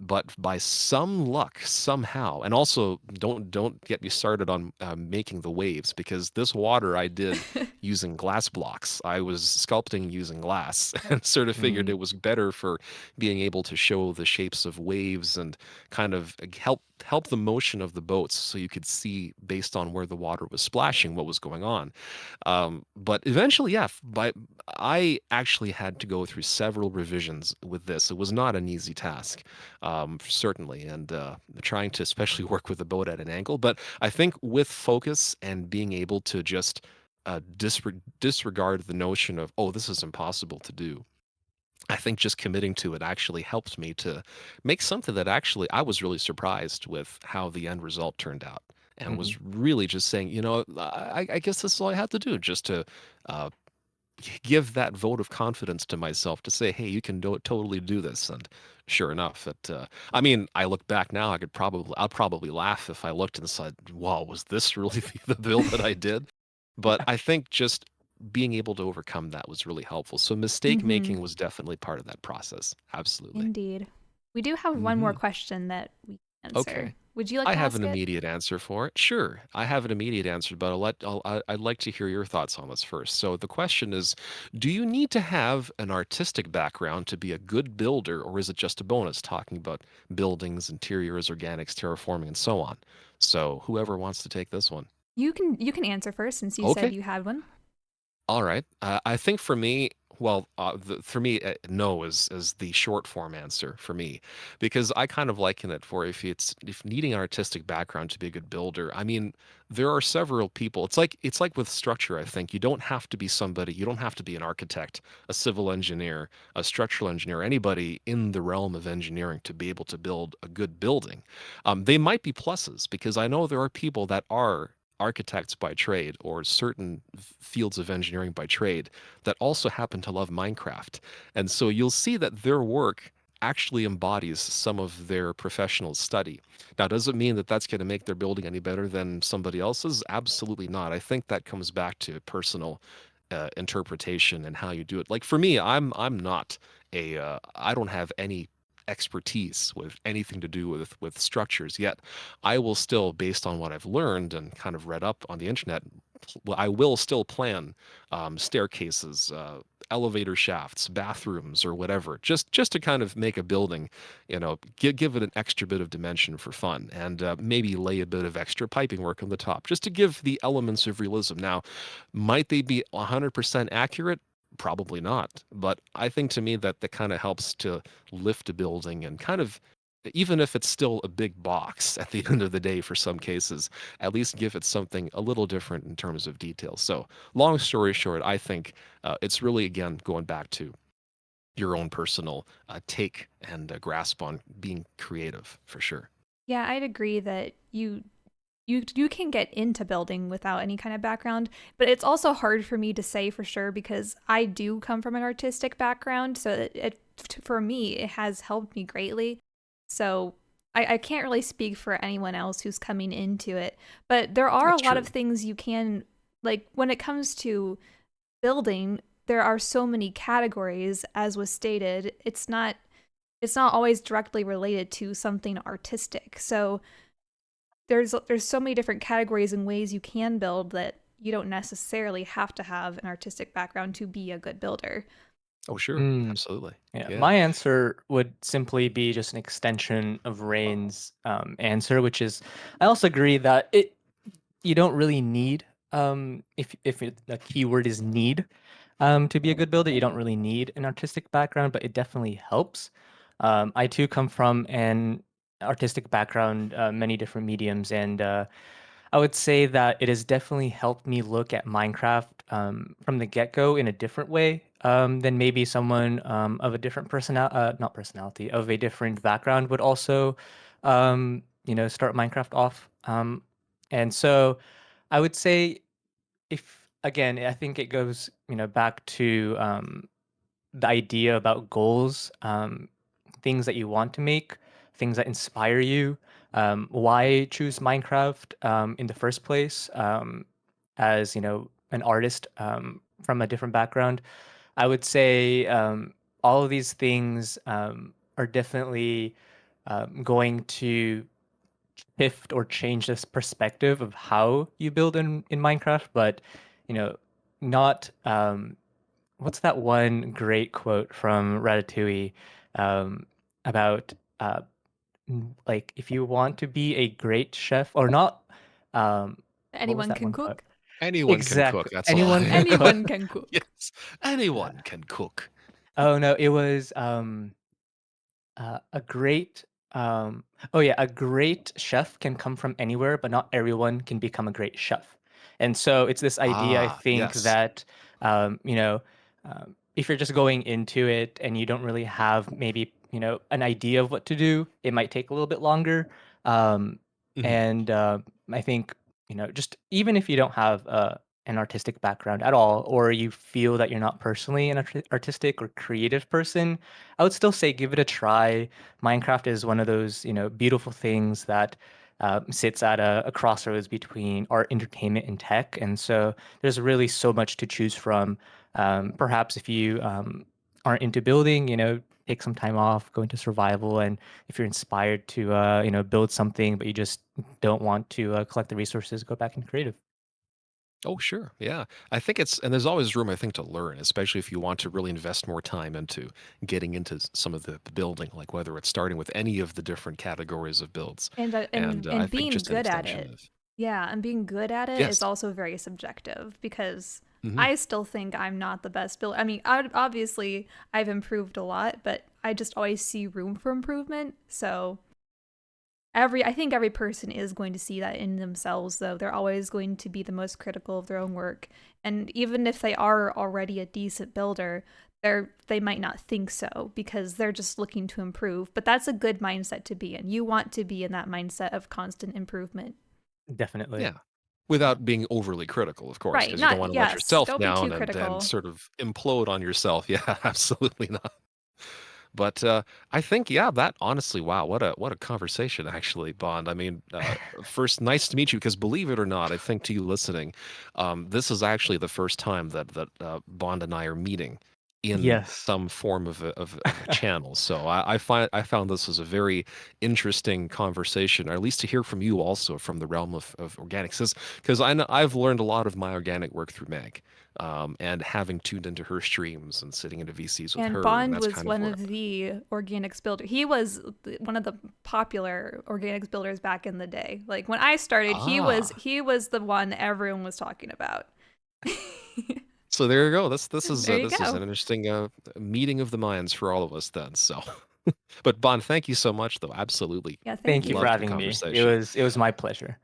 But by some luck, somehow, and also don't get me started on making the waves because this water I did using glass blocks. I was sculpting using glass and sort of figured Mm. it was better for being able to show the shapes of waves and kind of help the motion of the boats so you could see based on where the water was splashing what was going on. But eventually, yeah, I actually had to go through several revisions with this. It was not an easy task, certainly, and trying to especially work with the boat at an angle. But I think with focus and being able to just disregard the notion of, oh, this is impossible to do. I think just committing to it actually helped me to make something that actually I was really surprised with how the end result turned out. And Mhm. was really just saying, I guess this is all I had to do just to uh, give that vote of confidence to myself to say, hey, you can totally do this. And sure enough, I mean, I look back now, I'll probably laugh if I looked and said, wow, was this really the build that I did? But I think just being able to overcome that was really helpful. So mistake Mm-hmm. making was definitely part of that process. Absolutely. Indeed. We do have one more Mhm. question that we can answer. Okay. Would you like I to have ask an it? immediate answer for it. Sure, I have an immediate answer, but I'd like to hear your thoughts on this first. So the question is, do you need to have an artistic background to be a good builder, or is it just a bonus talking about buildings, interiors, organics, terraforming, and so on? So whoever wants to take this one. You can answer first since you said Okay. you had one. All right. I think for me, well, for me, no is the short form answer for me, because I kind of liken it for if needing an artistic background to be a good builder. I mean, there are several people. It's like with structure. I think you don't have to be somebody. You don't have to be an architect, a civil engineer, a structural engineer, anybody in the realm of engineering to be able to build a good building. They might be pluses because I know there are people that are architects by trade or certain fields of engineering by trade that also happen to love Minecraft. And so you'll see that their work actually embodies some of their professional study. Now, does it mean that that's going to make their building any better than somebody else's? Absolutely not. I think that comes back to personal interpretation and how you do it. Like for me, I'm not I don't have any expertise with anything to do with structures yet. I will still, based on what I've learned and kind of read up on the internet, I will still plan staircases, elevator shafts, bathrooms, or whatever, just to kind of make a building, give it an extra bit of dimension for fun, and maybe lay a bit of extra piping work on the top, just to give the elements of realism. Now, might they be 100% accurate? Probably not, but I think to me that kind of helps to lift a building and kind of even if it's still a big box at the end of the day for some cases, at least give it something a little different in terms of details. So, long story short, I think it's really, again, going back to your own personal take and grasp on being creative for sure. Yeah, I'd agree that you can get into building without any kind of background, but it's also hard for me to say for sure because I do come from an artistic background, so for me it has helped me greatly. So I can't really speak for anyone else who's coming into it, but there are a That's lot of true. things you can, like when it comes to building, there are so many categories as was stated. It's not always directly related to something artistic. So there's so many different categories and ways you can build that you don't necessarily have to have an artistic background to be a good builder. Oh, sure. Mm, Absolutely. yeah, Yeah. my answer would simply be just an extension of Rain's answer, which is I also agree that you don't really need if the keyword is need to be a good builder, you don't really need an artistic background, but it definitely helps. I too come from an artistic background, many different mediums, and I would say that it has definitely helped me look at Minecraft from the get-go in a different way than maybe someone of a different not personality, of a different background would also, start Minecraft off. And so I would say if again, I think it goes, back to the idea about goals, things that you want to make, things that inspire you. Why choose Minecraft in the first place? As an artist from a different background, I would say all of these things are definitely going to shift or change this perspective of how you build in Minecraft, but you know, not what's that one great quote from Ratatouille um, about like if you want to be a great chef or not what was Anyone that can one quote? cook. Anyone can cook. Exactly. That's all. Anyone can cook. Anyone can cook. Yes. Anyone can cook. Oh no, it was a great um oh yeah, a great chef can come from anywhere, but not everyone can become a great chef. And so it's this idea, I Ah, think, yes. that if you're just going into it and you don't really have maybe, an idea of what to do, it might take a little bit longer. Um Mhm. and I think, just even if you don't have an artistic background at all, or you feel that you're not personally an artistic or creative person, I would still say give it a try. Minecraft is one of those, beautiful things that sits at a crossroads between art, entertainment, and tech. And so there's really so much to choose from. Perhaps if you aren't into building, take some time off, go into survival, and if you're inspired to, build something, but you just don't want to collect the resources, go back in creative. Oh, sure. Yeah. I think and there's always room, I think, to learn, especially if you want to really invest more time into getting into some of the building, like whether it's starting with any of the different categories of builds. and uh, And and I and think being just an good at extension it. of, Yeah, and being good at it is yes. also very subjective because Hmm. I still think I'm not the best builder. I mean, obviously I've improved a lot, but I just always see room for improvement. So I think every person is going to see that in themselves, though. They're always going to be the most critical of their own work. And even if they are already a decent builder, they might not think so because they're just looking to improve. But that's a good mindset to be in. You want to be in that mindset of constant improvement. Definitely. Yeah. Yeah. Without being overly critical, of course, Right. because you don't Not, want to let yes, yourself don't be too down and then critical. sort of implode on yourself. Yeah, absolutely not. But I think, yeah, that honestly, wow, what a conversation, actually, Bond. I mean, first, nice to meet you. Because believe it or not, I think to you listening, this is actually the first time that Bond and I are meeting in Yes. some form of a channel. So I found this was a very interesting conversation, or at least to hear from you also from the realm of organics, because I know I've learned a lot of my organic work through Meg. And having tuned into her streams and sitting into VCs with And her, and Bond that's was kind of one where. of the organics builder. He was one of the popular organics builders back in the day. Like when I started, Ah, he was the one everyone was talking about. so there you go. This is There you this is go. an interesting meeting of the minds for all of us then. So But Bon, thank you so much, though. Absolutely. Yeah, thank Thank you you. for Loved the having me. It conversation. was my pleasure.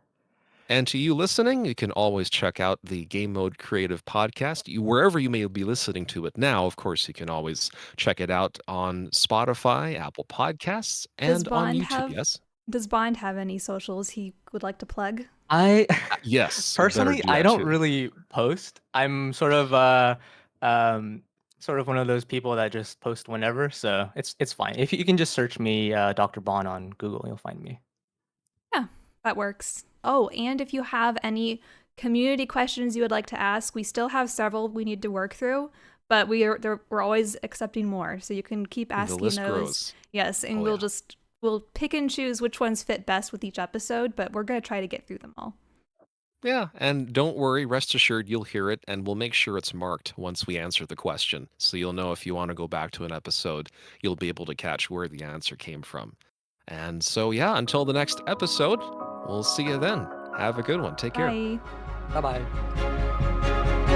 And to you listening, you can always check out the Game Mode Creative podcast. Wherever you may be listening to it now, of course, you can always check it out on Spotify, Apple Podcasts, Does and on Bond YouTube. have Yes? does Bond have any socials he would like to plug? I Yes, you better personally, do I that don't too. really post. I'm um sort of one of those people that just post whenever, so it's fine. If you can just search me, Dr. Bond on Google, you'll find me. Yeah, that works. Oh, and if you have any community questions you would like to ask, we still have several we need to work through, but we're always accepting more, so you can keep The asking list those. grows. Yes, and Oh, yeah. we'll pick and choose which ones fit best with each episode, but we're gonna try to get through them all. Yeah, and don't worry, rest assured you'll hear it, and we'll make sure it's marked once we answer the question. So you'll know if you want to go back to an episode, you'll be able to catch where the answer came from. And so, yeah, until the next episode, we'll see you then. Have a good one. Take care. Bye. Bye bye.